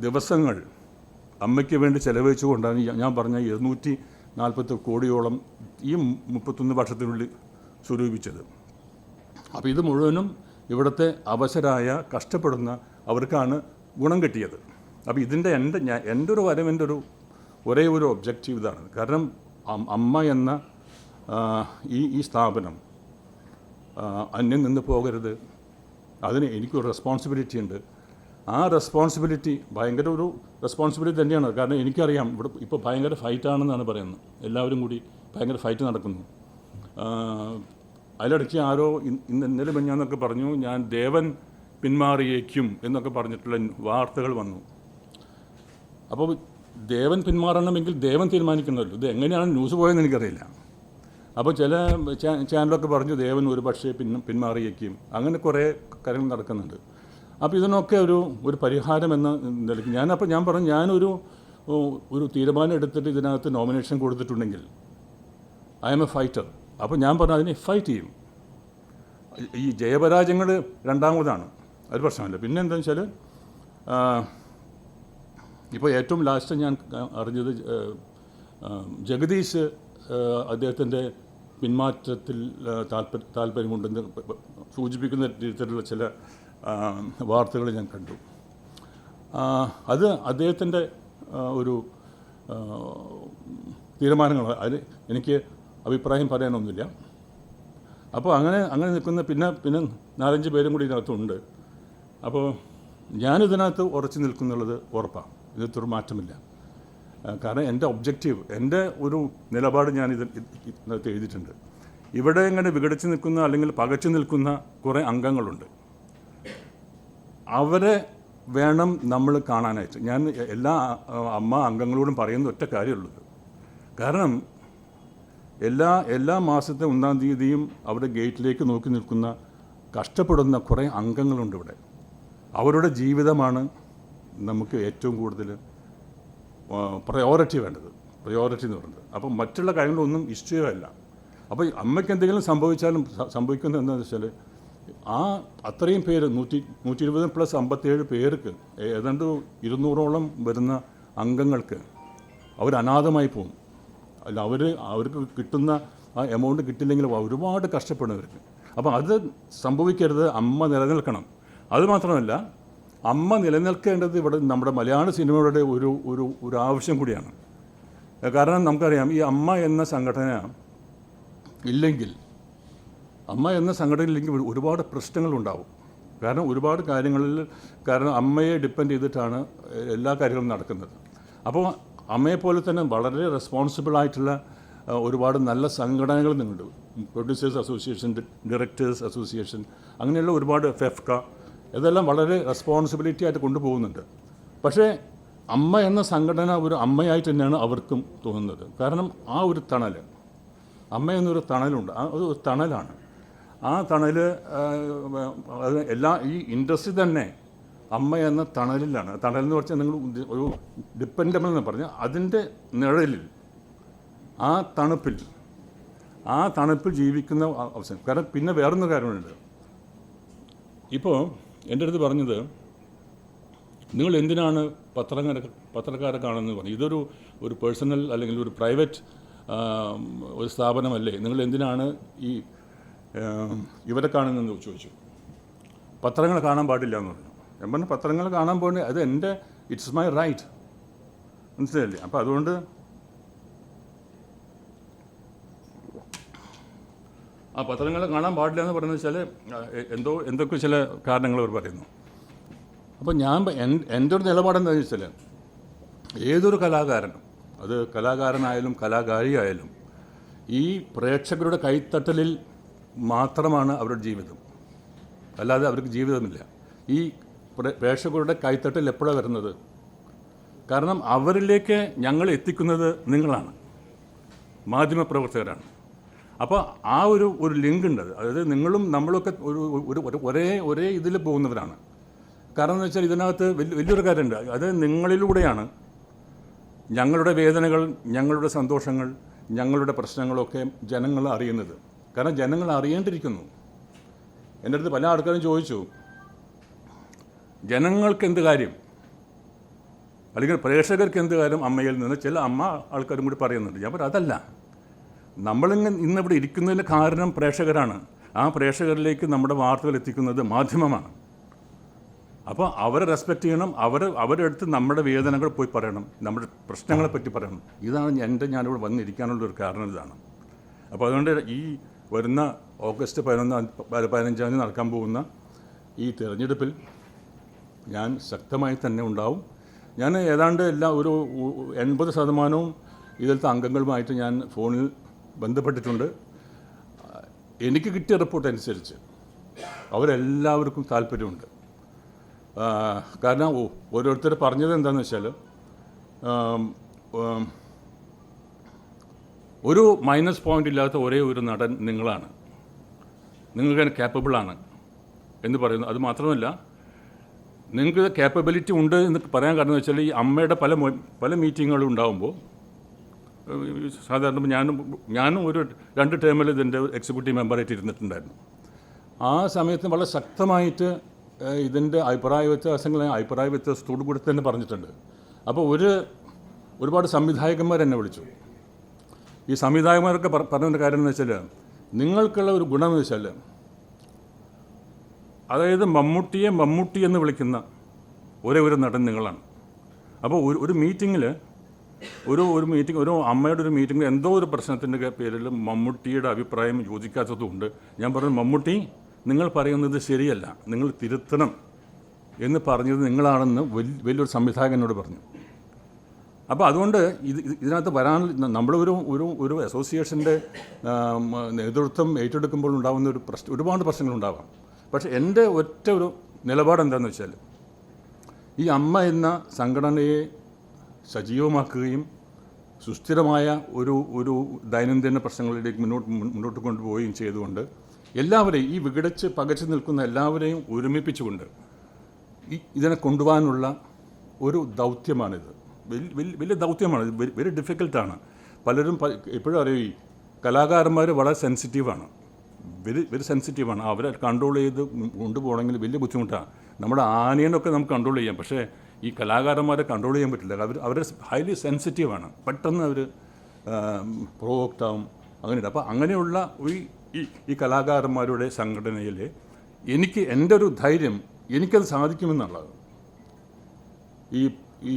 ദിവസങ്ങൾ അമ്മയ്ക്ക് വേണ്ടി ചെലവഴിച്ചുകൊണ്ടാണ് ഞാൻ പറഞ്ഞ 240 കോടിയോളം ഈ 31 വർഷത്തിനുള്ളിൽ സ്വരൂപിച്ചത്. അപ്പോൾ ഇത് മുഴുവനും ഇവിടുത്തെ അവശരായ കഷ്ടപ്പെടുന്ന അവർക്കാണ് ഗുണം കിട്ടിയത്. അപ്പോൾ ഇതിൻ്റെ എൻ്റെ ഒരു വരവിൻ്റെ ഒരേ ഒരു ഒബ്ജക്റ്റീവ് ഇതാണ്. കാരണം അമ്മ എന്ന ഈ സ്ഥാപനം അന്യം നിന്ന് പോകരുത്. അതിന് എനിക്കൊരു റെസ്പോൺസിബിലിറ്റി ഉണ്ട്. ആ റെസ്പോൺസിബിലിറ്റി ഭയങ്കര ഒരു റെസ്പോൺസിബിലിറ്റി തന്നെയാണ്. കാരണം എനിക്കറിയാം ഇവിടെ ഇപ്പോൾ ഭയങ്കര ഫൈറ്റാണെന്നാണ് പറയുന്നത്. എല്ലാവരും കൂടി ഭയങ്കര ഫൈറ്റ് നടക്കുന്നു. അതിലിടയ്ക്ക് ആരോ ഇന്നലെ മിനിഞ്ഞാന്നൊക്കെ പറഞ്ഞു ഞാൻ ദേവൻ പിന്മാറിയേക്കും എന്നൊക്കെ പറഞ്ഞിട്ടുള്ള വാർത്തകൾ വന്നു. അപ്പോൾ ദേവൻ പിന്മാറണമെങ്കിൽ ദേവൻ തീരുമാനിക്കണമല്ലോ. ഇത് എങ്ങനെയാണ് ന്യൂസ് പോയതെന്ന് എനിക്കറിയില്ല. അപ്പോൾ ചില ചാനലൊക്കെ പറഞ്ഞു ദേവൻ ഒരു പക്ഷേ പിന്മാറിയേക്കും. അങ്ങനെ കുറേ കാര്യങ്ങൾ നടക്കുന്നുണ്ട്. അപ്പോൾ ഇതിനൊക്കെ ഒരു പരിഹാരം എന്ന നിലയ്ക്ക് ഞാൻ പറഞ്ഞു ഞാനൊരു തീരുമാനം എടുത്തിട്ട് ഇതിനകത്ത് നോമിനേഷൻ കൊടുത്തിട്ടുണ്ടെങ്കിൽ ഐ എം എ ഫൈറ്റർ. അപ്പോൾ ഞാൻ പറഞ്ഞു അതിനെ ഫൈറ്റ് ചെയ്യും. ഈ ജയപരാജയങ്ങൾ രണ്ടാമതാണ്, അത് പ്രശ്നമല്ല. പിന്നെ എന്താണെന്ന് വെച്ചാൽ ഇപ്പോൾ ഏറ്റവും ലാസ്റ്റ് ഞാൻ അറിഞ്ഞത് ജഗദീഷ് അദ്ദേഹത്തിൻ്റെ പിന്മാറ്റത്തിൽ താല്പര്യമുണ്ടെന്ന് സൂചിപ്പിക്കുന്ന രീതിയിലുള്ള ചില വാർത്തകൾ ഞാൻ കണ്ടു. അത് അദ്ദേഹത്തിൻ്റെ ഒരു തീരുമാനങ്ങൾ, അതിൽ എനിക്ക് അഭിപ്രായം പറയാനൊന്നുമില്ല. അപ്പോൾ അങ്ങനെ നിൽക്കുന്ന പിന്നെ 4-5 പേരും കൂടി ഇതിനകത്തുണ്ട്. അപ്പോൾ ഞാനിതിനകത്ത് ഉറച്ചു നിൽക്കുന്നുള്ളത് ഉറപ്പാണ്. ഇതിനകത്തൊരു മാറ്റമില്ല. കാരണം എൻ്റെ ഒബ്ജക്റ്റീവ്, എൻ്റെ ഒരു നിലപാട് ഞാൻ ഇതിനകത്ത് എഴുതിയിട്ടുണ്ട്. ഇവിടെ ഇങ്ങനെ വിഘടിച്ച് നിൽക്കുന്ന അല്ലെങ്കിൽ പകച്ചു നിൽക്കുന്ന കുറേ അംഗങ്ങളുണ്ട്. അവരെ വേണം നമ്മൾ കാണാനായിട്ട്. ഞാൻ എല്ലാ അമ്മ അംഗങ്ങളോടും പറയുന്ന ഒറ്റ കാര്യമുള്ളത്, കാരണം എല്ലാ മാസത്തെ 1-ാം തീയതിയും അവിടെ ഗേറ്റിലേക്ക് നോക്കി നിൽക്കുന്ന കഷ്ടപ്പെടുന്ന കുറേ അംഗങ്ങളുണ്ട് ഇവിടെ. അവരുടെ ജീവിതമാണ് നമുക്ക് ഏറ്റവും കൂടുതൽ പ്രയോറിറ്റി വേണ്ടത്, പ്രയോറിറ്റി എന്ന് പറയുന്നത്. അപ്പം മറ്റുള്ള കാര്യങ്ങളൊന്നും ഇഷ്ടമല്ല. അപ്പോൾ അമ്മയ്ക്ക് എന്തെങ്കിലും സംഭവിച്ചാലും സംഭവിക്കുന്നത് എന്താണെന്ന് വെച്ചാൽ അത്രയും പേര് 120 പ്ലസ് 57 പേർക്ക് ഏതാണ്ട് 200ഓളം വരുന്ന അംഗങ്ങൾക്ക് അവർ അനാഥമായി പോകും. അല്ല അവർക്ക് കിട്ടുന്ന ആ എമൗണ്ട് കിട്ടില്ലെങ്കിൽ ഒരുപാട് കഷ്ടപ്പെടുന്നവർക്ക്. അപ്പോൾ അത് സംഭവിക്കരുത്. അമ്മ നിലനിൽക്കണം. അതുമാത്രമല്ല, അമ്മ നിലനിൽക്കേണ്ടത് ഇവിടെ നമ്മുടെ മലയാള സിനിമയുടെ ഒരു ആവശ്യം കൂടിയാണ്. കാരണം നമുക്കറിയാം ഈ അമ്മ എന്ന സംഘടന ഇല്ലെങ്കിൽ ഒരുപാട് പ്രശ്നങ്ങളുണ്ടാവും. കാരണം ഒരുപാട് കാര്യങ്ങളിൽ അമ്മയെ ഡിപ്പെൻഡ് ചെയ്തിട്ടാണ് എല്ലാ കാര്യങ്ങളും നടക്കുന്നത്. അപ്പോൾ അമ്മയെപ്പോലെ തന്നെ വളരെ റെസ്പോൺസിബിളായിട്ടുള്ള ഒരുപാട് നല്ല സംഘടനകൾ നിന്നുണ്ട്. പ്രൊഡ്യൂസേഴ്സ് അസോസിയേഷൻ, ഡയറക്ടേഴ്സ് അസോസിയേഷൻ, അങ്ങനെയുള്ള ഒരുപാട് ഫെഫ്ക, ഇതെല്ലാം വളരെ റെസ്പോൺസിബിലിറ്റി ആയിട്ട് കൊണ്ടുപോകുന്നുണ്ട്. പക്ഷേ അമ്മ എന്ന സംഘടന ഒരു അമ്മയായിട്ട് തന്നെയാണ് അവർക്കും തോന്നുന്നത്. കാരണം ആ ഒരു തണൽ, അമ്മ എന്നൊരു തണലുണ്ട്. അത് ഒരു തണലാണ്. ആ തണൽ ഈ ഇൻഡസ്ട്രി തന്നെ അമ്മ എന്ന തണലിലാണ്. തണലെന്ന് പറഞ്ഞാൽ നിങ്ങൾ ഒരു ഡിപ്പെൻഡബിൾ എന്ന് പറഞ്ഞാൽ അതിൻ്റെ നിഴലിൽ, ആ തണുപ്പിൽ ജീവിക്കുന്ന അവസരം. കാരണം പിന്നെ വേറൊരു കാര്യമുണ്ട്. ഇപ്പോൾ എൻ്റെ അടുത്ത് പറഞ്ഞത് നിങ്ങൾ എന്തിനാണ് പത്രക്കാരെ കാണുന്നത് പറഞ്ഞു. ഇതൊരു ഒരു പേഴ്സണൽ അല്ലെങ്കിൽ ഒരു പ്രൈവറ്റ് ഒരു സ്ഥാപനമല്ലേ, നിങ്ങൾ എന്തിനാണ് ഈ ഇവരെ കാണുന്നതെന്ന് ചോദിച്ചു. പത്രങ്ങൾ കാണാൻ പാടില്ല എന്ന് പറഞ്ഞു. ഞാൻ പറഞ്ഞു പത്രങ്ങൾ കാണാൻ പോകുന്നത് അത് എൻ്റെ ഇറ്റ്സ് മൈ റൈറ്റ്, മനസ്സിലല്ലേ. അപ്പോൾ അതുകൊണ്ട് ആ പത്രങ്ങൾ കാണാൻ പാടില്ല എന്ന് പറയുന്നത് വെച്ചാൽ എന്തൊക്കെ ചില കാരണങ്ങൾ അവർ പറയുന്നു. അപ്പോൾ എൻ്റെ ഒരു നിലപാടെന്താണെന്ന് വെച്ചാൽ ഏതൊരു കലാകാരനും, അത് കലാകാരനായാലും കലാകാരിയായാലും, ഈ പ്രേക്ഷകരുടെ കൈത്തട്ടലിൽ മാത്രമാണ് അവരുടെ ജീവിതം, അല്ലാതെ അവർക്ക് ജീവിതമില്ല. ഈ പ്രേക്ഷകരുടെ കൈത്തട്ടൽ എപ്പോഴാണ് വരുന്നത്? കാരണം അവരിലേക്ക് ഞങ്ങൾ എത്തിക്കുന്നത് നിങ്ങളാണ്, മാധ്യമപ്രവർത്തകരാണ്. അപ്പോൾ ആ ഒരു ലിങ്ക് ഉണ്ട്. അതായത് നിങ്ങളും നമ്മളൊക്കെ ഒരേ ഇതിൽ പോകുന്നവരാണ്. കാരണം എന്ന് വെച്ചാൽ ഇതിനകത്ത് വലിയൊരു കാര്യമുണ്ട്. അത് നിങ്ങളിലൂടെയാണ് ഞങ്ങളുടെ വേദനകൾ, ഞങ്ങളുടെ സന്തോഷങ്ങൾ, ഞങ്ങളുടെ പ്രശ്നങ്ങളൊക്കെ ജനങ്ങൾ അറിയുന്നത്. കാരണം ജനങ്ങൾ അറിയേണ്ടിയിരിക്കുന്നു. എൻ്റെ അടുത്ത് പല ആൾക്കാരും ചോദിച്ചു, ജനങ്ങൾക്ക് എന്ത് കാര്യം, അല്ലെങ്കിൽ പ്രേക്ഷകർക്ക് എന്ത് കാര്യം അമ്മയിൽ നിന്ന് ചില ആൾക്കാരും കൂടി പറയുന്നുണ്ട്. ഞാൻ പറയും അതല്ല, നമ്മളിങ്ങനെ ഇന്നിവിടെ ഇരിക്കുന്നതിന് കാരണം പ്രേക്ഷകരാണ്. ആ പ്രേക്ഷകരിലേക്ക് നമ്മുടെ വാർത്തകൾ എത്തിക്കുന്നത് മാധ്യമമാണ്. അപ്പോൾ അവരെ റെസ്പെക്റ്റ് ചെയ്യണം. അവരുടെ അടുത്ത് നമ്മുടെ വേദനകൾ പോയി പറയണം, നമ്മുടെ പ്രശ്നങ്ങളെപ്പറ്റി പറയണം. ഇതാണ് ഞാനിവിടെ വന്നിരിക്കാനുള്ളൊരു കാരണം ഇതാണ്. അപ്പോൾ അതുകൊണ്ട് ഈ വരുന്ന ഓഗസ്റ്റ് 15 തീയതി നടക്കാൻ പോകുന്ന ഈ തിരഞ്ഞെടുപ്പിൽ ഞാൻ ശക്തമായി തന്നെ ഉണ്ടാവും. ഞാൻ ഏതാണ്ട് ഒരു 80% ഇതിലത്തെ അംഗങ്ങളുമായിട്ട് ഞാൻ ഫോണിൽ ബന്ധപ്പെട്ടിട്ടുണ്ട്. എനിക്ക് കിട്ടിയ റിപ്പോർട്ട് അനുസരിച്ച് അവരെല്ലാവർക്കും താല്പര്യമുണ്ട്. കാരണം ഓരോരുത്തർ പറഞ്ഞത് എന്താണെന്ന് വെച്ചാൽ ഒരു മൈനസ് പോയിൻ്റ് ഇല്ലാത്ത ഒരേ ഒരു നടൻ നിങ്ങളാണ്, നിങ്ങൾക്ക് ക്യാപ്പബിളാണ് എന്ന് പറയുന്നു. അത് മാത്രമല്ല, നിങ്ങൾക്ക് ക്യാപ്പബിലിറ്റി ഉണ്ട് എന്ന് പറയാൻ കാരണം വെച്ചാൽ ഈ അമ്മയുടെ പല മീറ്റിങ്ങുകളും ഉണ്ടാകുമ്പോൾ, സാധാരണ ഞാനും ഒരു 2 ടേമിൽ ഇതിൻ്റെ എക്സിക്യൂട്ടീവ് മെമ്പറായിട്ട് ഇരുന്നിട്ടുണ്ടായിരുന്നു. ആ സമയത്ത് വളരെ ശക്തമായിട്ട് ഇതിൻ്റെ അഭിപ്രായ വ്യത്യാസത്തോടു കൂടി തന്നെ പറഞ്ഞിട്ടുണ്ട്. അപ്പോൾ ഒരുപാട് സംവിധായകന്മാർ എന്നെ വിളിച്ചു. ഈ സംവിധായകന്മാരൊക്കെ പറഞ്ഞ കാര്യം എന്ന് വെച്ചാൽ, നിങ്ങൾക്കുള്ള ഒരു ഗുണമെന്ന് വെച്ചാൽ, അതായത് മമ്മൂട്ടി എന്ന് വിളിക്കുന്ന ഒരേ ഒരു നടൻ നിങ്ങളാണ്. അപ്പോൾ ഒരു മീറ്റിങ്ങിൽ ഒരു അമ്മയുടെ ഒരു മീറ്റിങ്ങിൽ എന്തോ ഒരു പ്രശ്നത്തിൻ്റെ പേരിൽ മമ്മൂട്ടിയുടെ അഭിപ്രായം യോജിക്കാത്തതുകൊണ്ട് ഞാൻ പറഞ്ഞു, മമ്മൂട്ടി നിങ്ങൾ പറയുന്നത് ശരിയല്ല, നിങ്ങൾ തിരുത്തണം എന്ന് പറഞ്ഞത് നിങ്ങളാണെന്ന് വലിയൊരു സംവിധായകനോട് പറഞ്ഞു. അപ്പോൾ അതുകൊണ്ട് ഇതിനകത്ത് നമ്മളൊരു അസോസിയേഷൻ്റെ നേതൃത്വം ഏറ്റെടുക്കുമ്പോൾ ഉണ്ടാകുന്ന ഒരുപാട് പ്രശ്നങ്ങളുണ്ടാവാം. പക്ഷേ എൻ്റെ ഒരു നിലപാട് എന്താണെന്ന് വെച്ചാൽ, ഈ അമ്മ എന്ന സംഘടനയെ സജീവമാക്കുകയും സുസ്ഥിരമായ ഒരു ദൈനംദിന പ്രശ്നങ്ങളിലേക്ക് മുന്നോട്ട് കൊണ്ടുപോവുകയും ചെയ്തുകൊണ്ട് എല്ലാവരെയും, ഈ വിഘടിച്ച് പകച്ചു നിൽക്കുന്ന എല്ലാവരെയും ഒരുമിപ്പിച്ചുകൊണ്ട് ഇതിനെ കൊണ്ടുപോകാനുള്ള ഒരു ദൗത്യമാണിത്. വലിയ ദൗത്യമാണ്. വെരി ഡിഫിക്കൽട്ടാണ്. പലരും എപ്പോഴും അറിയും, ഈ കലാകാരന്മാർ വളരെ സെൻസിറ്റീവാണ്, വെരി സെൻസിറ്റീവാണ്. അവരെ കൺട്രോൾ ചെയ്ത് കൊണ്ടുപോകണമെങ്കിൽ വലിയ ബുദ്ധിമുട്ടാണ്. നമ്മുടെ ആനേനൊക്കെ നമുക്ക് കൺട്രോൾ ചെയ്യാം, പക്ഷേ ഈ കലാകാരന്മാരെ കൺട്രോൾ ചെയ്യാൻ പറ്റില്ല. അവർ ഹൈലി സെൻസിറ്റീവാണ്. പെട്ടെന്ന് അവർ പ്രൊവോക്റ്റ് ആവും, അങ്ങനെയുണ്ട്. അപ്പോൾ അങ്ങനെയുള്ള ഈ കലാകാരന്മാരുടെ സംഘടനയിൽ എൻ്റെ ഒരു ധൈര്യം, എനിക്കത് സാധിക്കുമെന്നുള്ളത്. ഈ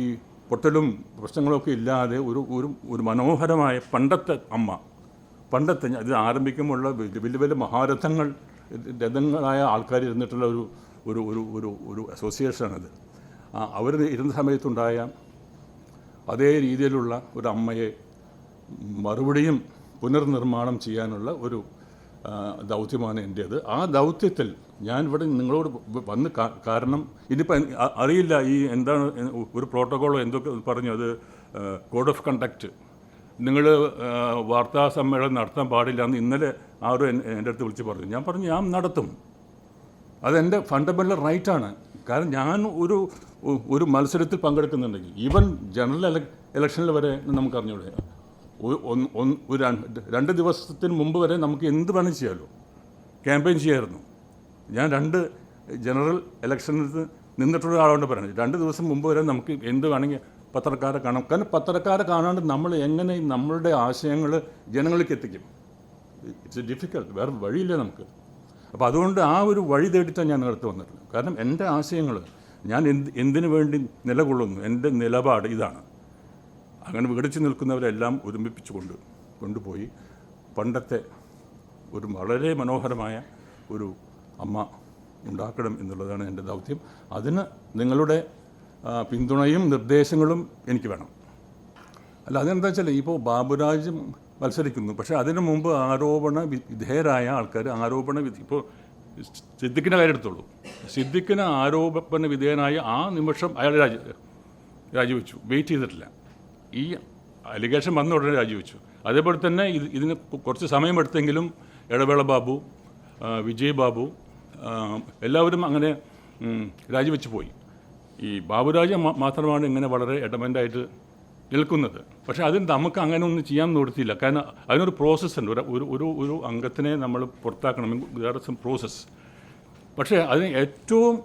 പൊട്ടലും പ്രശ്നങ്ങളൊക്കെ ഇല്ലാതെ ഒരു മനോഹരമായ പണ്ടത്തെ ഇത് ആരംഭിക്കുമ്പോഴുള്ള വലിയ രഥങ്ങളായ ആൾക്കാർ ഇരുന്നിട്ടുള്ള ഒരു അസോസിയേഷനാണിത്. അവർ ഇരുന്ന സമയത്തുണ്ടായ അതേ രീതിയിലുള്ള ഒരു അമ്മയെ മറുപടിയും പുനർനിർമ്മാണം ചെയ്യാനുള്ള ഒരു ദൗത്യമാണ് എൻ്റേത്. ആ ദൗത്യത്തിൽ ഞാൻ ഇവിടെ നിങ്ങളോട് വന്ന് കാരണം ഇനിയിപ്പോൾ അറിയില്ല ഈ എന്താണ് ഒരു പ്രോട്ടോക്കോളോ എന്തൊക്കെ പറഞ്ഞു, അത് കോഡ് ഓഫ് കണ്ടക്റ്റ്, നിങ്ങൾ വാർത്താ സമ്മേളനം നടത്താൻ പാടില്ല എന്ന് ഇന്നലെ ആരും എൻ്റെ അടുത്ത് വിളിച്ച് പറഞ്ഞു. ഞാൻ പറഞ്ഞു ഞാൻ നടത്തും, അതെൻ്റെ ഫണ്ടമെൻ്റൽ റൈറ്റാണ്. കാരണം ഞാൻ ഒരു മത്സരത്തിൽ പങ്കെടുക്കുന്നുണ്ടെങ്കിൽ, ഈവൻ ജനറൽ ഇലക്ഷനിൽ വരെ നമുക്കറിഞ്ഞൂടെ, 2 ദിവസത്തിന് മുമ്പ് വരെ നമുക്ക് എന്ത് വേണം ചെയ്യാമല്ലോ, ക്യാമ്പയിൻ ചെയ്യാമായിരുന്നു. ഞാൻ 2 ജനറൽ ഇലക്ഷനിൽ നിന്നിട്ടുള്ള ആളോട് പറയുന്നത്, 2 ദിവസം മുമ്പ് വരെ നമുക്ക് എന്ത് വേണമെങ്കിൽ പത്രക്കാരെ കാണാം. കാരണം പത്രക്കാരെ കാണാണ്ട് നമ്മൾ എങ്ങനെ നമ്മളുടെ ആശയങ്ങൾ ജനങ്ങളിലേക്ക് എത്തിക്കും? It's difficult. വേറെ വഴിയില്ല നമുക്ക്. അപ്പോൾ അതുകൊണ്ട് ആ ഒരു വഴി തേടിയിട്ടാണ് ഞാൻ അടുത്ത് വന്നിട്ടുള്ളത്. കാരണം എൻ്റെ ആശയങ്ങൾ, ഞാൻ എന്തിനു വേണ്ടി നിലകൊള്ളുന്നു, എൻ്റെ നിലപാട് ഇതാണ്. അങ്ങനെ വിഘടിച്ച് നിൽക്കുന്നവരെല്ലാം ഒരുമിപ്പിച്ച് കൊണ്ടുപോയി പണ്ടത്തെ ഒരു വളരെ മനോഹരമായ ഒരു അമ്മ ഉണ്ടാക്കണം എന്നുള്ളതാണ് എൻ്റെ ദൗത്യം. അതിന് നിങ്ങളുടെ പിന്തുണയും നിർദ്ദേശങ്ങളും എനിക്ക് വേണം. അല്ല, അതെന്താ വെച്ചാൽ ഇപ്പോൾ ബാബുരാജ് മത്സരിക്കുന്നു, പക്ഷേ അതിനു മുമ്പ് ആരോപണ വിധേയരായ ആൾക്കാർ ഇപ്പോൾ സിദ്ദിഖിൻ്റെ കാര്യം എടുത്തോളൂ. സിദ്ദിഖിന് ആരോപണ വിധേയനായ ആ നിമിഷം അയാൾ രാജിവെച്ചു, വെയിറ്റ് ചെയ്തിട്ടില്ല. ഈ അലിഗേഷൻ വന്ന ഉടനെ രാജിവെച്ചു. അതേപോലെ തന്നെ ഇതിന് കുറച്ച് സമയമെടുത്തെങ്കിലും ഇടവേള ബാബു, വിജയ് ബാബു എല്ലാവരും അങ്ങനെ രാജിവെച്ച് പോയി. ഈ ബാബുരാജ് മാത്രമാണ് ഇങ്ങനെ വളരെ എഡമൻ്റായിട്ട് നിൽക്കുന്നത്. പക്ഷേ അതിന് നമുക്ക് അങ്ങനെ ഒന്നും ചെയ്യാൻ നിവൃത്തിയില്ല. കാരണം അതിനൊരു പ്രോസസ്സുണ്ട്. ഒരു അംഗത്തിനെ നമ്മൾ പുറത്താക്കണമെങ്കിൽ വേറെ സം പ്രോസസ്സ്. പക്ഷേ അതിന് ഏറ്റവും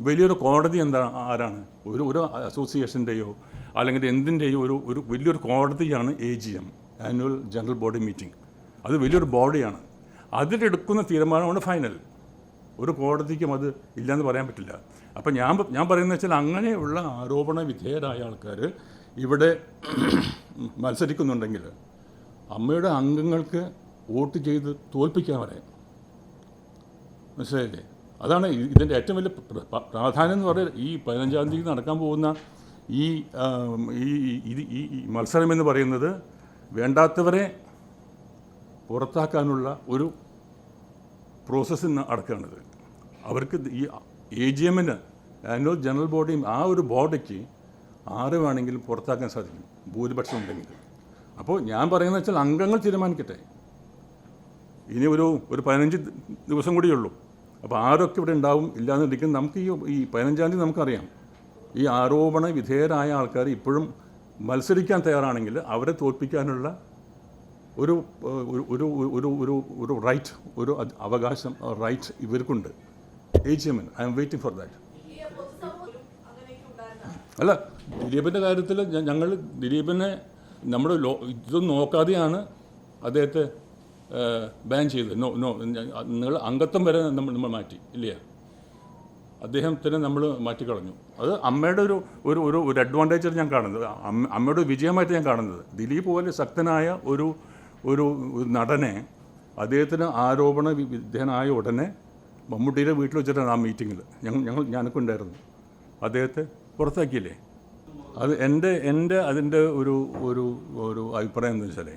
വലിയൊരു കോടതി ആരാണ്? ഒരു അസോസിയേഷൻ്റെയോ അല്ലെങ്കിൽ എന്തിൻ്റെയോ ഒരു വലിയൊരു കോടതിയാണ് AGM, annual general body meeting. അത് വലിയൊരു ബോഡിയാണ്. അതിലെടുക്കുന്ന തീരുമാനമാണ് ഫൈനൽ. ഒരു കോടതിക്കും അത് ഇല്ലയെന്ന് പറയാൻ പറ്റില്ല. അപ്പം ഞാൻ പറയുന്നത് വെച്ചാൽ അങ്ങനെയുള്ള ആരോപണ വിധേയരായ ആൾക്കാർ ഇവിടെ മത്സരിക്കുന്നുണ്ടെങ്കിൽ അമ്മയുടെ അംഗങ്ങൾക്ക് വോട്ട് ചെയ്ത് തോൽപ്പിക്കാൻ വരെ, മനസ്സിലായില്ലേ? അതാണ് ഇതിൻ്റെ ഏറ്റവും വലിയ പ്രാധാന്യം എന്ന് പറയുന്നത്. ഈ 15-ാം തീയതി നടക്കാൻ പോകുന്ന ഈ മത്സരം എന്ന് പറയുന്നത് വേണ്ടാത്തവരെ പുറത്താക്കാനുള്ള ഒരു പ്രോസസ്സ് നടക്കുകയാണിത്. അവർക്ക് ഈ AGM-ന്, ആനുവൽ ജനറൽ ബോഡിയും, ആ ഒരു ബോഡിക്ക് 6 വേണമെങ്കിലും പുറത്താക്കാൻ സാധിക്കും, ഭൂരിപക്ഷം ഉണ്ടെങ്കിൽ. അപ്പോൾ ഞാൻ പറയുന്നത് വെച്ചാൽ അംഗങ്ങൾ തീരുമാനിക്കട്ടെ. ഇനി ഒരു 15 ദിവസം കൂടിയുള്ളൂ. അപ്പോൾ ആരൊക്കെ ഇവിടെ ഉണ്ടാവും ഇല്ലാന്നിരിക്കും. നമുക്ക് ഈ 15-ാം തീയതി നമുക്കറിയാം. ഈ ആരോപണ വിധേയരായ ആൾക്കാർ ഇപ്പോഴും മത്സരിക്കാൻ തയ്യാറാണെങ്കിൽ അവരെ തോൽപ്പിക്കാനുള്ള ഒരു ഒരു ഒരു ഒരു റൈറ്റ്, ഒരു അവകാശം, റൈറ്റ് ഇവർക്കുണ്ട്. AGM-ന് I am waiting for that. അല്ല, ദിലീപിൻ്റെ കാര്യത്തിൽ ഞങ്ങൾ ദിലീപിനെ നമ്മൾ ഇതൊന്നും നോക്കാതെയാണ് അദ്ദേഹത്തെ ബാൻ ചെയ്തത്. നിങ്ങൾ അംഗത്വം വരെ നമ്മൾ മാറ്റി, ഇല്ലയാ? അദ്ദേഹത്തിന് നമ്മൾ മാറ്റിക്കളഞ്ഞു. അത് അമ്മയുടെ ഒരു അഡ്വാൻറ്റേജാണ് ഞാൻ കാണുന്നത്, അമ്മയുടെ വിജയമായിട്ട് ഞാൻ കാണുന്നത്. ദിലീപ് പോലെ ശക്തനായ ഒരു നടനെ അദ്ദേഹത്തിന് ആരോപണ വിധേയനായ ഉടനെ മമ്മൂട്ടിയുടെ വീട്ടിൽ വെച്ചിട്ടാണ് ആ മീറ്റിങ്ങിൽ ഞാനൊക്കെ ഉണ്ടായിരുന്നു. അദ്ദേഹത്തെ പുറത്താക്കിയില്ലേ? അത് എൻ്റെ അതിൻ്റെ ഒരു അഭിപ്രായം എന്ന് വെച്ചാൽ,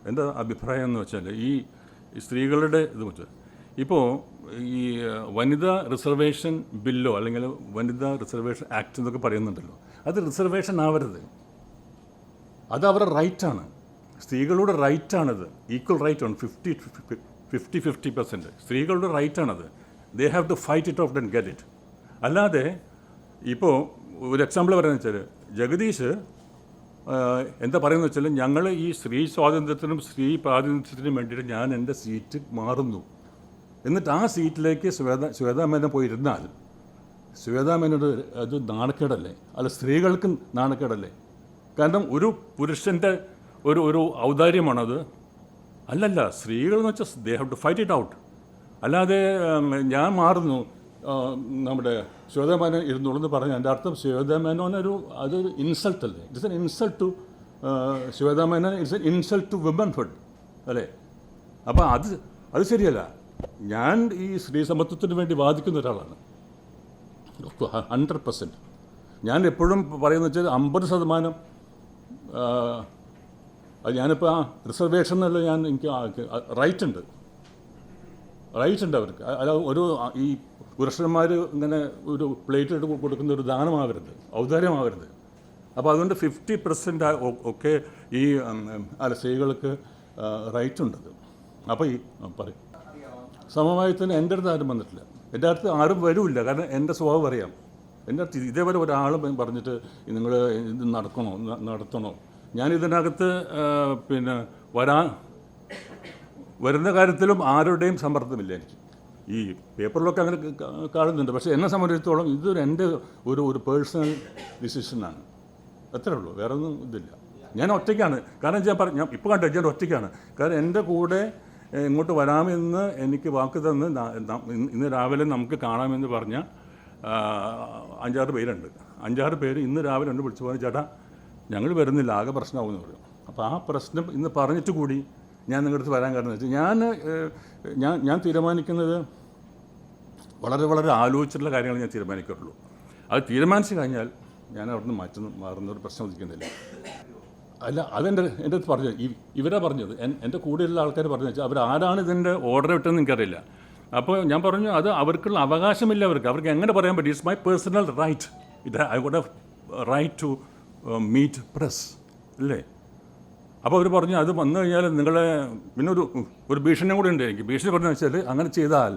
എൻ്റെ അഭിപ്രായം എന്ന് വെച്ചാൽ ഈ സ്ത്രീകളുടെ ഇത് വെച്ചാൽ ഇപ്പോൾ ഈ വനിതാ റിസർവേഷൻ ബില്ലോ അല്ലെങ്കിൽ വനിതാ റിസർവേഷൻ ആക്ട് എന്നൊക്കെ പറയുന്നുണ്ടല്ലോ, അത് റിസർവേഷൻ ആവരുത്. അത് അവരുടെ റൈറ്റാണ്, സ്ത്രീകളുടെ റൈറ്റാണത്. ഈക്വൽ റൈറ്റാണ്. 50-50% സ്ത്രീകളുടെ റൈറ്റാണത്. They have to fight it off and get it. അല്ലാതെ ഇപ്പോൾ ഒരു എക്സാമ്പിൾ പറയുന്നത് വെച്ചാൽ, ജഗദീഷ് എന്താ പറയുന്നത് വെച്ചാൽ, ഞങ്ങൾ ഈ സ്ത്രീ സ്വാതന്ത്ര്യത്തിനും സ്ത്രീ പ്രാതിനിധ്യത്തിനും വേണ്ടിയിട്ട് ഞാൻ എൻ്റെ സീറ്റ് മാറുന്നു, എന്നിട്ട് ആ സീറ്റിലേക്ക് ശ്വേതാ മേനോൻ പോയിരുന്നാൽ ശ്വേതാ മേനോട് അത് നാണക്കേടല്ലേ? അല്ല, സ്ത്രീകൾക്കും നാണക്കേടല്ലേ? കാരണം ഒരു പുരുഷൻ്റെ ഒരു ഔദാര്യമാണത്. അല്ലല്ല, സ്ത്രീകളെന്ന് വെച്ചാൽ they have to fight it out. അല്ലാതെ ഞാൻ മാറുന്നു, നമ്മുടെ ശ്വേതാ മേനോൻ ഇരുന്നോളൂ എന്ന് പറഞ്ഞാൽ എൻ്റെ അർത്ഥം ശ്വേതാ മേനോൻ അതൊരു ഇൻസൾട്ട് അല്ലേ? It's an insult to Shweta Menon, it's an insult to womanhood അല്ലേ? അപ്പോൾ അത് ശരിയല്ല. ഞാൻ ഈ സ്ത്രീ സമത്വത്തിന് വേണ്ടി വാദിക്കുന്ന ഒരാളാണ് 100%. ഞാൻ എപ്പോഴും പറയുന്നത് വെച്ചാൽ 50% അത് ഞാനിപ്പോൾ ആ റിസർവേഷൻ എന്നുള്ള എനിക്ക് റൈറ്റ് ഉണ്ട് അവർക്ക്. അല്ല, ഈ പുരുഷന്മാർ ഇങ്ങനെ ഒരു പ്ലേറ്റ് എടുത്ത് കൊടുക്കുന്ന ഒരു ദാനമാവരുത്, ഔദാര്യമാവരുത്. അപ്പോൾ അതുകൊണ്ട് 50% ഒക്കെ ഈ സ്ത്രീകൾക്ക് റൈറ്റ് ഉണ്ടത്. അപ്പോൾ പറയും സമമായി തന്നെ എൻ്റെ അടുത്ത് ആരും വന്നിട്ടില്ല, എൻ്റെ അടുത്ത് ആരും വരില്ല. കാരണം എൻ്റെ സ്വഭാവം അറിയാം. എൻ്റെ അടുത്ത് ഇതേപോലെ ഒരാൾ പറഞ്ഞിട്ട് നിങ്ങൾ ഇത് നടത്തണോ, ഞാൻ ഇതിനകത്ത് പിന്നെ വരുന്ന കാര്യത്തിലും ആരുടെയും സമ്മർദ്ദമില്ല എനിക്ക്. ഈ പേപ്പറിലൊക്കെ അങ്ങനെ കാണുന്നുണ്ട്. പക്ഷേ എന്നെ സംബന്ധിച്ചിടത്തോളം ഇതൊരു എൻ്റെ ഒരു പേഴ്സണൽ ഡിസിഷനാണ്. അത്രേ ഉള്ളൂ, വേറെ ഒന്നും ഇതില്ല. ഞാൻ ഒറ്റയ്ക്കാണ്. കാരണം ഞാൻ ഇപ്പോൾ കണ്ടു ഞാൻ ഒറ്റയ്ക്കാണ്. കാരണം എൻ്റെ കൂടെ ഇങ്ങോട്ട് വരാമെന്ന് എനിക്ക് വാക്ക് തന്ന് ഇന്ന് രാവിലെ നമുക്ക് കാണാമെന്ന് പറഞ്ഞ 5-6 പേരുണ്ട്. 5-6 പേര് ഇന്ന് രാവിലെ ഉണ്ട് വിളിച്ചു പറഞ്ഞു, ചേട്ടാ ഞങ്ങൾ വരുന്നില്ല, ആകെ പ്രശ്നമാകുമെന്ന് പറയും. അപ്പോൾ ആ പ്രശ്നം ഇന്ന് പറഞ്ഞിട്ട് കൂടി ഞാൻ നിങ്ങളുടെ അടുത്ത് വരാൻ കാരണം വെച്ചാൽ ഞാൻ തീരുമാനിക്കുന്നത് വളരെ വളരെ ആലോചിച്ചിട്ടുള്ള കാര്യങ്ങൾ ഞാൻ തീരുമാനിക്കാറുള്ളൂ. അത് തീരുമാനിച്ചു കഴിഞ്ഞാൽ ഞാൻ അവിടുന്ന് മാറുന്ന ഒരു പ്രശ്നം ഉദിക്കുന്നില്ല. അല്ല, എൻ്റെ അടുത്ത് പറഞ്ഞത് ഇവരാ പറഞ്ഞത്, എൻ്റെ കൂടെയുള്ള ആൾക്കാർ പറഞ്ഞു വെച്ചാൽ അവരാരാണ് ഇതിൻ്റെ ഓർഡർ ഇട്ടെന്ന് എനിക്കറിയില്ല. അപ്പോൾ ഞാൻ പറഞ്ഞു അത് അവർക്കുള്ള അവകാശമില്ല, അവർക്ക് എങ്ങനെ പറയാൻ പറ്റും? It's my personal right. I would have right to meet press അല്ലേ? അപ്പോൾ അവർ പറഞ്ഞു അത് വന്നു കഴിഞ്ഞാൽ നിങ്ങളെ പിന്നെ ഒരു ഭീഷണി കൂടി ഉണ്ട് എനിക്ക്. ഭീഷണി പറഞ്ഞു വെച്ചാൽ അങ്ങനെ ചെയ്താൽ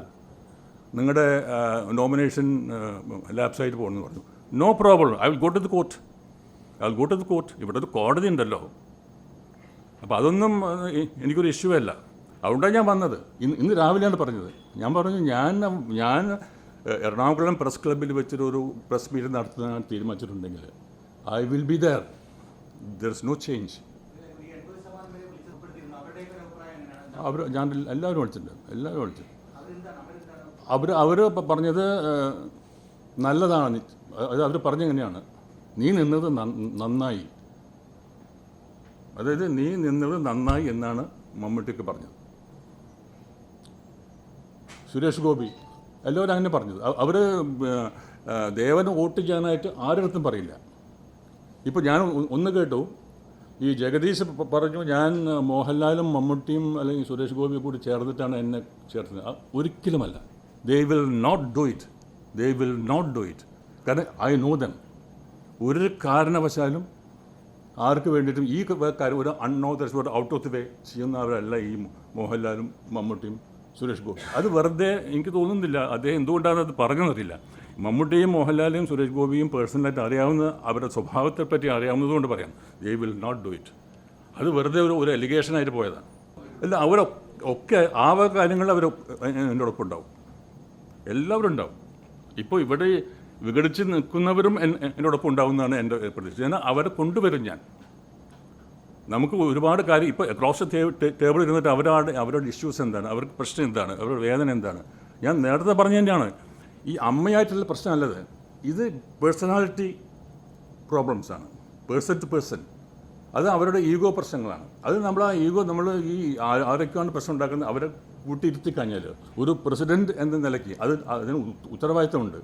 നിങ്ങളുടെ നോമിനേഷൻ ലാപ്സായിട്ട് പോകുമെന്ന് പറഞ്ഞു. No problem, I will go to the court. ഇവിടെ ഒരു കോടതി ഉണ്ടല്ലോ. അപ്പോൾ അതൊന്നും എനിക്കൊരു ഇഷ്യൂ അല്ല. അതുകൊണ്ടാണ് ഞാൻ വന്നത്. ഇന്ന് രാവിലെയാണ് പറഞ്ഞത്. ഞാൻ പറഞ്ഞു ഞാൻ എറണാകുളം പ്രസ് ക്ലബ്ബിൽ വെച്ചൊരു പ്രസ് മീറ്റ് നടത്താൻ തീരുമാനിച്ചിട്ടുണ്ടെങ്കിൽ I will be there is no change. ഞാൻ എല്ലാവരും വിളിച്ചിട്ടുണ്ട്. അവർ പറഞ്ഞത് നല്ലതാണ്. അത് അവർ പറഞ്ഞെങ്ങനെയാണ്, നീ നിന്നത് നന്നായി, അതായത് നീ നിന്നത് നന്നായി എന്നാണ് മമ്മൂട്ടിക്ക് പറഞ്ഞത്. സുരേഷ് ഗോപി എല്ലാവരും അങ്ങനെ പറഞ്ഞത്. അവർ ദേവന് വോട്ട് ചെയ്യാനായിട്ട് ആരുടെ പറയില്ല. ഇപ്പോൾ ഞാൻ ഒന്ന് കേട്ടു, ഈ ജഗദീശ് പറഞ്ഞു ഞാൻ മോഹൻലാലും മമ്മൂട്ടിയും അല്ലെങ്കിൽ സുരേഷ് ഗോപിയും കൂടി ചേർന്നിട്ടാണ് എന്നെ ചേർത്തത്. ഒരിക്കലുമല്ല. They will not do it. കാരണം ഐ നോ ദം. ഒരു കാരണവശാലും ആർക്ക് വേണ്ടിയിട്ടും ഈ കാര്യം ഒരു unauthorised out of the way ചെയ്യുന്നവരല്ല ഈ മോഹൻലാലും മമ്മൂട്ടിയും സുരേഷ് ഗോപി. അത് വെറുതെ എനിക്ക് തോന്നുന്നില്ല. അദ്ദേഹം എന്തുകൊണ്ടാണ് അത് പറഞ്ഞതെന്നറിയില്ല. മമ്മൂട്ടിയും മോഹൻലാലും സുരേഷ് ഗോപിയും പേഴ്സണലായിട്ട് അറിയാവുന്ന അവരുടെ സ്വഭാവത്തെപ്പറ്റി അറിയാവുന്നതുകൊണ്ട് പറയാം, they will not do it. അത് വെറുതെ ഒരു എലിഗേഷനായിട്ട് പോയതാണ്. അല്ല, അവരൊക്കെ ആ കാര്യങ്ങൾ എൻ്റെ ഒപ്പം ഉണ്ടാവും, എല്ലാവരും ഉണ്ടാവും. ഇപ്പോൾ ഇവിടെ വിഘടിച്ച് നിൽക്കുന്നവരും എന്നോടൊപ്പം ഉണ്ടാവുന്നതാണ് എൻ്റെ പ്രതീക്ഷ. ഞാൻ അവരെ കൊണ്ടുവരും. നമുക്ക് ഒരുപാട് കാര്യം ഇപ്പോൾ അക്രോസ് ടേബിൾ ഇരുന്നിട്ട് അവരുടെ ഇഷ്യൂസ് എന്താണ്, അവർക്ക് പ്രശ്നം എന്താണ്, അവരുടെ വേദന എന്താണ്, ഞാൻ നേരത്തെ പറഞ്ഞ തന്നെയാണ്. ഈ അമ്മയായിട്ടുള്ള പ്രശ്നമല്ലത്, ഇത് പേഴ്സണാലിറ്റി പ്രോബ്ലംസാണ്, പേഴ്സൺ ടു പേഴ്സൺ. അത് അവരുടെ ഈഗോ പ്രശ്നങ്ങളാണ്. അത് നമ്മൾ ആ ഈഗോ നമ്മൾ ഈ ആരൊക്കെയാണ് പ്രശ്നം ഉണ്ടാക്കുന്നത് അവരെ കൂട്ടിയിരുത്തി കഴിഞ്ഞാൽ ഒരു പ്രസിഡൻറ്റ് എന്ന നിലയ്ക്ക് അതിന് ഉത്തരവാദിത്തമുണ്ട്.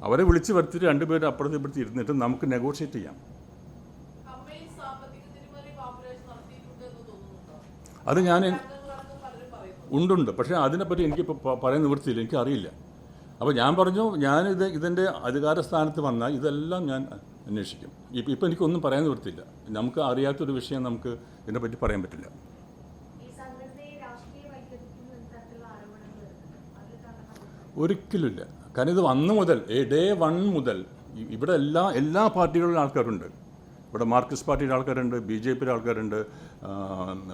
അവരെ വിളിച്ച് വരുത്തിയിട്ട് രണ്ടുപേരും അപ്പുറത്ത് ഇപ്പുറത്ത് ഇരുന്നിട്ട് നമുക്ക് നെഗോഷിയേറ്റ് ചെയ്യാം. അത് ഞാൻ ഉണ്ട്. പക്ഷേ അതിനെപ്പറ്റി എനിക്കിപ്പോൾ പറയാൻ നിവൃത്തിയില്ല, എനിക്കറിയില്ല. അപ്പോൾ ഞാൻ പറഞ്ഞു, ഇതിൻ്റെ അധികാര സ്ഥാനത്ത് വന്നാൽ ഇതെല്ലാം ഞാൻ അന്വേഷിക്കും. ഇപ്പം എനിക്കൊന്നും പറയാൻ നിവൃത്തിയില്ല. നമുക്ക് അറിയാത്തൊരു വിഷയം നമുക്ക് ഇതിനെപ്പറ്റി പറയാൻ പറ്റില്ല. ഒരിക്കലുമില്ല. കാരണം ഇത് വന്നു മുതൽ ഡേ 1 മുതൽ ഇവിടെ എല്ലാ പാർട്ടികളിലും ആൾക്കാരുണ്ട്. ഇവിടെ മാർക്സിസ്റ്റ് പാർട്ടിയുടെ ആൾക്കാരുണ്ട്, BJPയുടെ ആൾക്കാരുണ്ട്,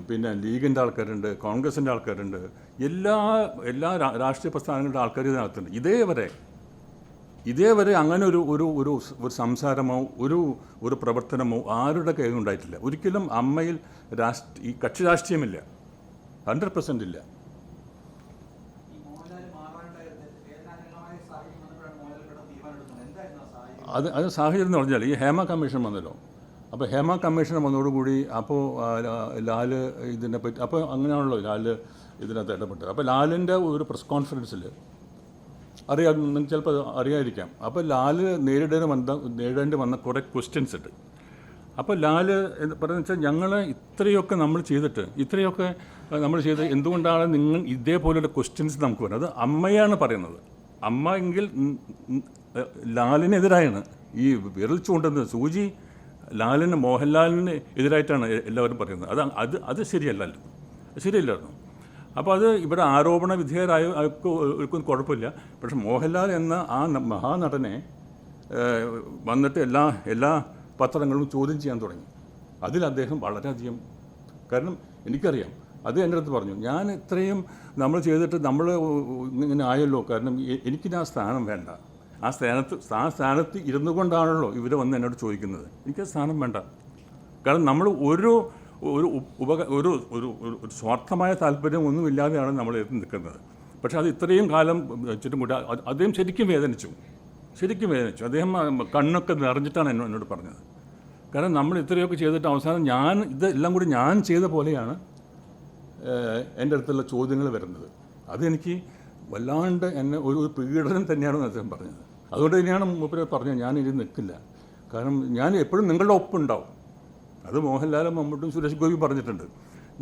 പിന്നെ ലീഗിൻ്റെ ആൾക്കാരുണ്ട്, കോൺഗ്രസിൻ്റെ ആൾക്കാരുണ്ട്, എല്ലാ രാഷ്ട്രീയ പ്രസ്ഥാനങ്ങളുടെ ആൾക്കാർ ഇതിനകത്തുണ്ട്. ഇതേവരെ അങ്ങനെ ഒരു സംസാരമോ ഒരു പ്രവർത്തനമോ ആരുടെ കയ്യിൽ ഉണ്ടായിട്ടില്ല. ഒരിക്കലും അമ്മയിൽ ഈ കക്ഷി രാഷ്ട്രീയമില്ല, 100% ഇല്ല. അത് സാഹചര്യം എന്ന് പറഞ്ഞാൽ ഈ ഹേമ കമ്മീഷൻ വന്നല്ലോ. അപ്പോൾ ഹേമ കമ്മീഷൻ വന്നതോടുകൂടി അപ്പോൾ ലാൽ ഇതിനെപ്പറ്റി അപ്പോൾ അങ്ങനെയാണല്ലോ ലാൽ ഇതിനകത്ത് ഇടപെട്ടത്. അപ്പോൾ ലാലിൻ്റെ ഒരു പ്രസ് കോൺഫറൻസിൽ നിങ്ങൾക്ക് ചിലപ്പോൾ അറിയാതിരിക്കാം. അപ്പോൾ ലാൽ നേരിടേണ്ടി വന്ന കുറേ ക്വസ്റ്റ്യൻസ് ഉണ്ട്. അപ്പോൾ ലാൽ പറയുന്നത് വെച്ചാൽ ഞങ്ങൾ ഇത്രയൊക്കെ നമ്മൾ ചെയ്ത് എന്തുകൊണ്ടാണ് നിങ്ങൾ ഇതേപോലെയുള്ള ക്വസ്റ്റ്യൻസ് നമുക്ക് വരുന്നത്? അത് അമ്മയാണ് പറയുന്നത്. അമ്മ എങ്കിൽ ലാലിനെതിരായാണ് ഈ വിരൽ ചൂണ്ടുന്നത്. സൂചി മോഹൻലാലിന് എതിരായിട്ടാണ് എല്ലാവരും പറയുന്നത്. അത് ശരിയല്ലായിരുന്നു. അപ്പോൾ അത് ഇവിടെ ആരോപണ വിധേയരായവർക്കും കുഴപ്പമില്ല. പക്ഷെ മോഹൻലാൽ എന്ന ആ മഹാനടനെ വന്നിട്ട് എല്ലാ പത്രങ്ങളും ചോദ്യം ചെയ്യാൻ തുടങ്ങി. അതിൽ അദ്ദേഹം വളരെയധികം, കാരണം എനിക്കറിയാം, അത് എൻ്റെ അടുത്ത് പറഞ്ഞു, ഞാൻ ഇത്രയും നമ്മൾ ചെയ്തിട്ട് നമ്മൾ ഇങ്ങനെ ആയല്ലോ, കാരണം എനിക്കിന് ആ സ്ഥാനം വേണ്ട. ആ സ്ഥാനത്ത് ഇരുന്നു കൊണ്ടാണല്ലോ ഇവർ വന്ന് എന്നോട് ചോദിക്കുന്നത്. എനിക്ക് സ്ഥാനം വേണ്ട. കാരണം നമ്മൾ ഒരു ഒരു ഒരു ഒരു ഒരു സ്വാർത്ഥമായ താല്പര്യം ഒന്നുമില്ലാതെയാണ് നമ്മൾ നിൽക്കുന്നത്. പക്ഷേ അത് ഇത്രയും കാലം വെച്ചിട്ടും കൂടി അദ്ദേഹം ശരിക്കും വേദനിച്ചു. അദ്ദേഹം കണ്ണൊക്കെ നിറഞ്ഞിട്ടാണ് എന്നോട് പറഞ്ഞത്. കാരണം നമ്മൾ ഇത്രയൊക്കെ ചെയ്തിട്ട് അവസാനം ഇതെല്ലാം കൂടി ഞാൻ ചെയ്ത പോലെയാണ് എൻ്റെ അടുത്തുള്ള ചോദ്യങ്ങൾ വരുന്നത്. അതെനിക്ക് വല്ലാണ്ട് എന്നെ ഒരു പീഡനം തന്നെയാണെന്ന് അദ്ദേഹം പറഞ്ഞത്. അതുകൊണ്ട് തന്നെയാണ് മൂപ്പര് പറഞ്ഞത് ഞാനിത് നിൽക്കില്ല. കാരണം ഞാൻ എപ്പോഴും നിങ്ങളുടെ ഒപ്പം ഉണ്ടാവും. അത് മോഹൻലാലും മമ്മൂട്ടിയും സുരേഷ് ഗോപി പറഞ്ഞിട്ടുണ്ട്,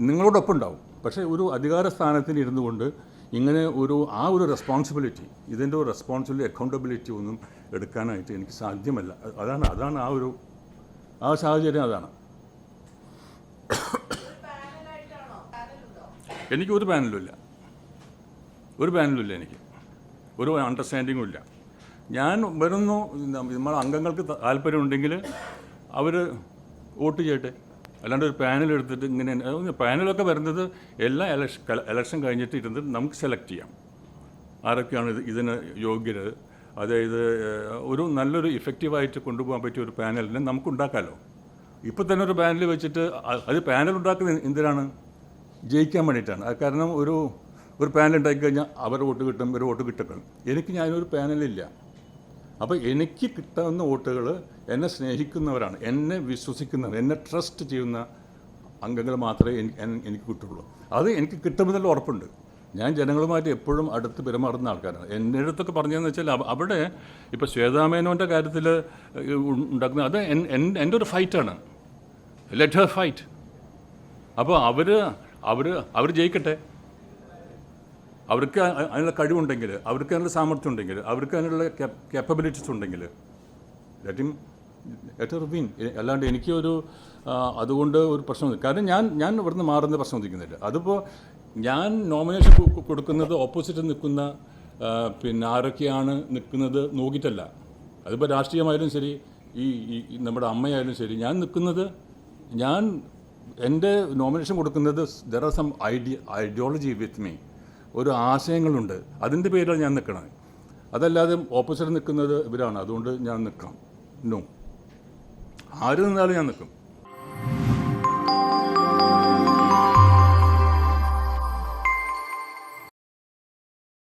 നിങ്ങളോടൊപ്പം ഉണ്ടാവും. പക്ഷേ ഒരു അധികാര സ്ഥാനത്തിൽ ഇരുന്നു കൊണ്ട് ഇങ്ങനെ ഒരു റെസ്പോൺസിബിലിറ്റി, ഇതിൻ്റെ ഒരു റെസ്പോൺസിബിലിറ്റി, അക്കൗണ്ടബിലിറ്റി ഒന്നും എടുക്കാനായിട്ട് എനിക്ക് സാധ്യമല്ല. അതാണ് ആ സാഹചര്യം. അതാണ്. എനിക്കൊരു പാനലുമില്ല, എനിക്ക് ഒരു അണ്ടർസ്റ്റാൻഡിങ്ങും ഇല്ല. ഞാൻ വരുന്നു, നമ്മളെ അംഗങ്ങൾക്ക് താല്പര്യമുണ്ടെങ്കിൽ അവർ വോട്ട് ചെയ്യട്ടെ. അല്ലാണ്ട് ഒരു പാനൽ എടുത്തിട്ട് ഇങ്ങനെ പാനലൊക്കെ വരുന്നത് എല്ലാ ഇലക്ഷൻ കഴിഞ്ഞിട്ട് ഇരുന്നിട്ട് നമുക്ക് സെലക്ട് ചെയ്യാം ആരൊക്കെയാണ് ഇതിന് യോഗ്യർ. അതായത് ഒരു നല്ലൊരു ഇഫക്റ്റീവായിട്ട് കൊണ്ടുപോകാൻ പറ്റിയ ഒരു പാനലിനെ നമുക്ക് ഉണ്ടാക്കാമല്ലോ. ഇപ്പോൾ തന്നെ ഒരു പാനൽ വെച്ചിട്ട് അത് പാനൽ ഉണ്ടാക്കുന്നത് എന്തിനാണ്? ജയിക്കാൻ വേണ്ടിയിട്ടാണ്. അത് കാരണം ഒരു പാനൽ ഉണ്ടാക്കി കഴിഞ്ഞാൽ അവർ വോട്ട് കിട്ടും, ഇവർ വോട്ട് കിട്ടും. ഞാനൊരു പാനലില്ല. അപ്പോൾ എനിക്ക് കിട്ടാവുന്ന വോട്ടുകൾ എന്നെ സ്നേഹിക്കുന്നവരാണ്, എന്നെ വിശ്വസിക്കുന്നവർ, എന്നെ ട്രസ്റ്റ് ചെയ്യുന്ന അംഗങ്ങൾ മാത്രമേ എനിക്ക് കിട്ടുള്ളൂ. അത് എനിക്ക് കിട്ടുമെന്നുള്ള ഉറപ്പുണ്ട്. ഞാൻ ജനങ്ങളുമായിട്ട് എപ്പോഴും അടുത്ത് പെരുമാറുന്ന ആൾക്കാരാണ്. എൻ്റെ അടുത്തൊക്കെ പറഞ്ഞതെന്ന് വെച്ചാൽ അവിടെ ഇപ്പോൾ ശ്വേതാമേനോൻ്റെ കാര്യത്തിൽ ഉണ്ടാക്കുന്ന അത് എൻ്റെ ഒരു ഫൈറ്റാണ്. Let Har fight. അപ്പോൾ അവർ ജയിക്കട്ടെ. അവർക്ക് അതിനുള്ള കഴിവുണ്ടെങ്കിൽ, അവർക്ക് അതിനുള്ള സാമർഥ്യം ഉണ്ടെങ്കിൽ, അവർക്ക് അതിനുള്ള കേപ്പബിലിറ്റീസ് ഉണ്ടെങ്കിൽ ലെറ്റ് ഹർ വിൻ. അല്ലാണ്ട് എനിക്കൊരു അതുകൊണ്ട് ഒരു പ്രശ്നമൊന്നും. കാരണം ഞാൻ ഇവിടുന്ന് മാറുന്ന പ്രശ്നം ഉദിക്കുന്നില്ല. അതിപ്പോൾ ഞാൻ നോമിനേഷൻ കൊടുക്കുന്നത് ഓപ്പോസിറ്റ് നിൽക്കുന്ന ആരൊക്കെയാണ് നിൽക്കുന്നത് നോക്കിയിട്ടല്ല. അതിപ്പോൾ രാഷ്ട്രീയമായാലും ശരി, ഈ നമ്മുടെ അമ്മയായാലും ശരി, ഞാൻ എൻ്റെ നോമിനേഷൻ കൊടുക്കുന്നത് there are some ideology with me. ഒരു ആശയങ്ങളുണ്ട്, അതിൻ്റെ പേരിലാണ് ഞാൻ നിൽക്കണത്. അതല്ലാതെ ഓപ്പോസിറ്റ് നിൽക്കുന്നത് ഇവരാണ്, അതുകൊണ്ട് ഞാൻ നിൽക്കാം. നോ, ആര് നിന്നാലും ഞാൻ നിൽക്കും.